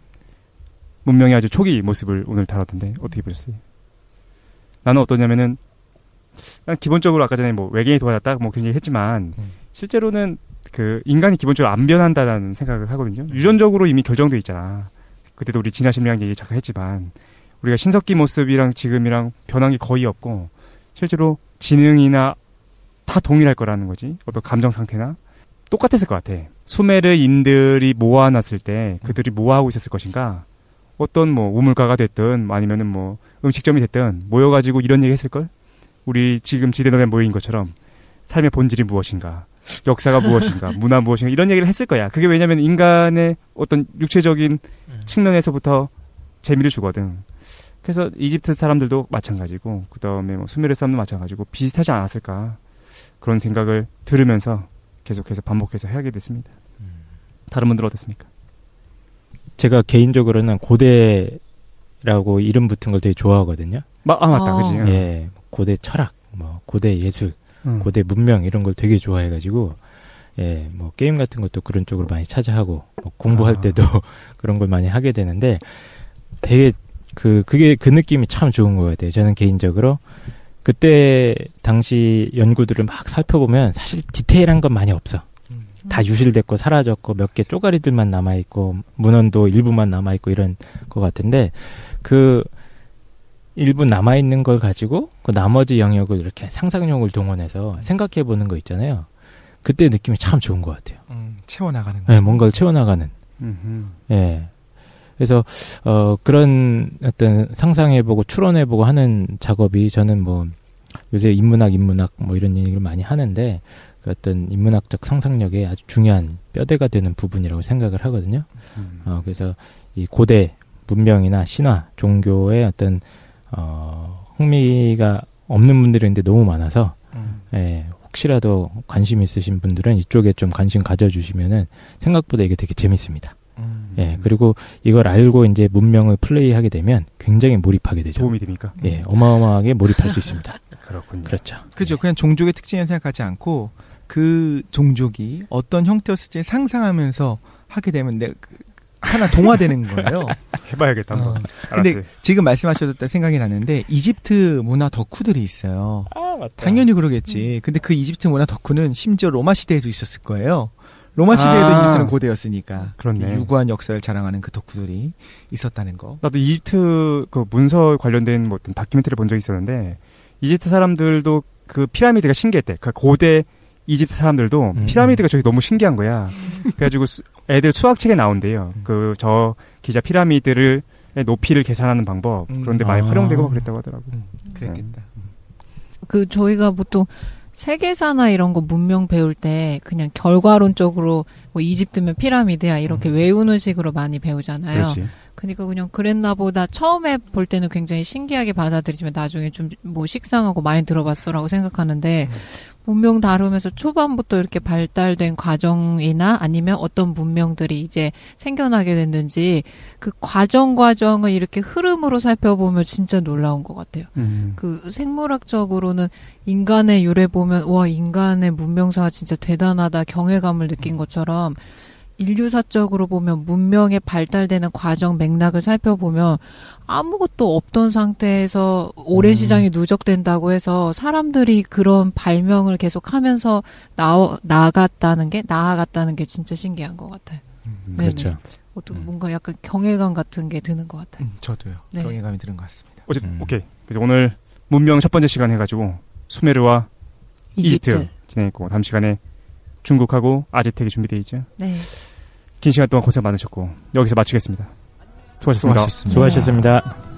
문명의 아주 초기 모습을 오늘 다뤘던데 어떻게 보셨어요? 나는 어떠냐면은 기본적으로 아까 전에 뭐 외계인이 도와줬다 뭐 굉장히 했지만 실제로는 그 인간이 기본적으로 안 변한다는 생각을 하거든요. 유전적으로 이미 결정돼 있잖아. 그때도 우리 진화 심리학 얘기 잠깐 했지만 우리가 신석기 모습이랑 지금이랑 변한 게 거의 없고 실제로 지능이나 다 동일할 거라는 거지. 어떤 감정 상태나 똑같았을 것 같아. 수메르인들이 모아놨을 때 그들이 뭐하고 있었을 것인가? 어떤 뭐 우물가가 됐든 아니면은 뭐 음식점이 됐든 모여가지고 이런 얘기 했을 걸? 우리 지금 지대너에 모인 것처럼 삶의 본질이 무엇인가? 역사가 무엇인가? 문화 무엇인가? 이런 얘기를 했을 거야. 그게 왜냐면 인간의 어떤 육체적인 측면에서부터 재미를 주거든. 그래서 이집트 사람들도 마찬가지고 그다음에 뭐 수메르 사람도 마찬가지고 비슷하지 않았을까? 그런 생각을 들으면서 계속해서 반복해서 해야게 됐습니다. 다른 분들은 어떻습니까? 제가 개인적으로는 고대라고 이름 붙은 걸 되게 좋아하거든요. 맞다, 그지? 예, 고대 철학, 뭐 고대 예술, 고대 문명 이런 걸 되게 좋아해가지고, 예, 뭐 게임 같은 것도 그런 쪽으로 많이 찾아하고, 뭐 공부할 때도 그런 걸 많이 하게 되는데, 되게 그게 그 느낌이 참 좋은 것 같아요. 저는 개인적으로 그때 당시 연구들을 막 살펴보면 사실 디테일한 건 많이 없어. 다 유실됐고 사라졌고 몇 개 쪼가리들만 남아있고 문헌도 일부만 남아있고 이런 것 같은데 그 일부 남아있는 걸 가지고 그 나머지 영역을 이렇게 상상력을 동원해서 생각해보는 거 있잖아요. 그때 느낌이 참 좋은 것 같아요. 채워나가는 거죠. 네, 뭔가를 채워나가는. 예. 그래서 그런 어떤 상상해보고 추론해보고 하는 작업이 저는 뭐 요새 인문학 뭐 이런 얘기를 많이 하는데 그 어떤 인문학적 상상력에 아주 중요한 뼈대가 되는 부분이라고 생각을 하거든요. 그래서 이 고대 문명이나 신화, 종교의 어떤 흥미가 없는 분들이 있는데 너무 많아서 예, 혹시라도 관심 있으신 분들은 이쪽에 좀 관심 가져주시면은 생각보다 이게 되게 재밌습니다. 예, 그리고 이걸 알고 이제 문명을 플레이하게 되면 굉장히 몰입하게 되죠. 도움이 됩니까? 예, 어마어마하게 몰입할 수 있습니다. 그렇군요. 그렇죠. 그죠. 그냥 종족의 특징을 생각하지 않고 그 종족이 어떤 형태였을지 상상하면서 하게 되면 하나 동화되는 거예요. 해봐야겠다 한번. 근데 지금 말씀하셨던 생각이 났는데 이집트 문화 덕후들이 있어요. 맞다. 당연히 그러겠지. 근데 그 이집트 문화 덕후는 심지어 로마 시대에도 있었을 거예요. 로마 시대에도 이집트는 고대였으니까. 그렇네. 유구한 역사를 자랑하는 그 덕후들이 있었다는 거. 나도 이집트 그 문서 관련된 어떤 다큐멘터리를 본 적이 있었는데 이집트 사람들도 그 피라미드가 신기했대. 그 고대 이집트 사람들도 피라미드가 저기 너무 신기한 거야. 그래가지고 애들 수학책에 나온대요. 그 저 기자 피라미드를 높이를 계산하는 방법 그런데 많이 활용되고 그랬다고 하더라고. 그랬겠다. 저희가 보통 세계사나 이런 거 문명 배울 때 그냥 결과론적으로 뭐 이집트면 피라미드야 이렇게 외우는 식으로 많이 배우잖아요. 그렇지. 그러니까 그냥 그랬나 보다 처음에 볼 때는 굉장히 신기하게 받아들이지만 나중에 좀 뭐 식상하고 많이 들어봤어라고 생각하는데 문명 다루면서 초반부터 이렇게 발달된 과정이나 아니면 어떤 문명들이 이제 생겨나게 됐는지 그 과정을 이렇게 흐름으로 살펴보면 진짜 놀라운 것 같아요. 그 생물학적으로는 인간의 유래 보면 와 인간의 문명사가 진짜 대단하다 경외감을 느낀 것처럼 인류사적으로 보면 문명의 발달되는 과정 맥락을 살펴보면 아무것도 없던 상태에서 오랜 시장이 누적된다고 해서 사람들이 그런 발명을 계속하면서 나아갔다는 게 진짜 신기한 것 같아요. 그렇죠. 뭔가 약간 경외감 같은 게 드는 것 같아요. 저도요. 네. 경외감이 드는 것 같습니다. 오케이. 그래서 오늘 문명 첫 번째 시간 해가지고 수메르와 이집트 진행했고 다음 시간에 중국하고 아즈텍이 준비되어 있죠. 네. 긴 시간 동안 고생 많으셨고 여기서 마치겠습니다. 수고하셨습니다. 수고하셨습니다.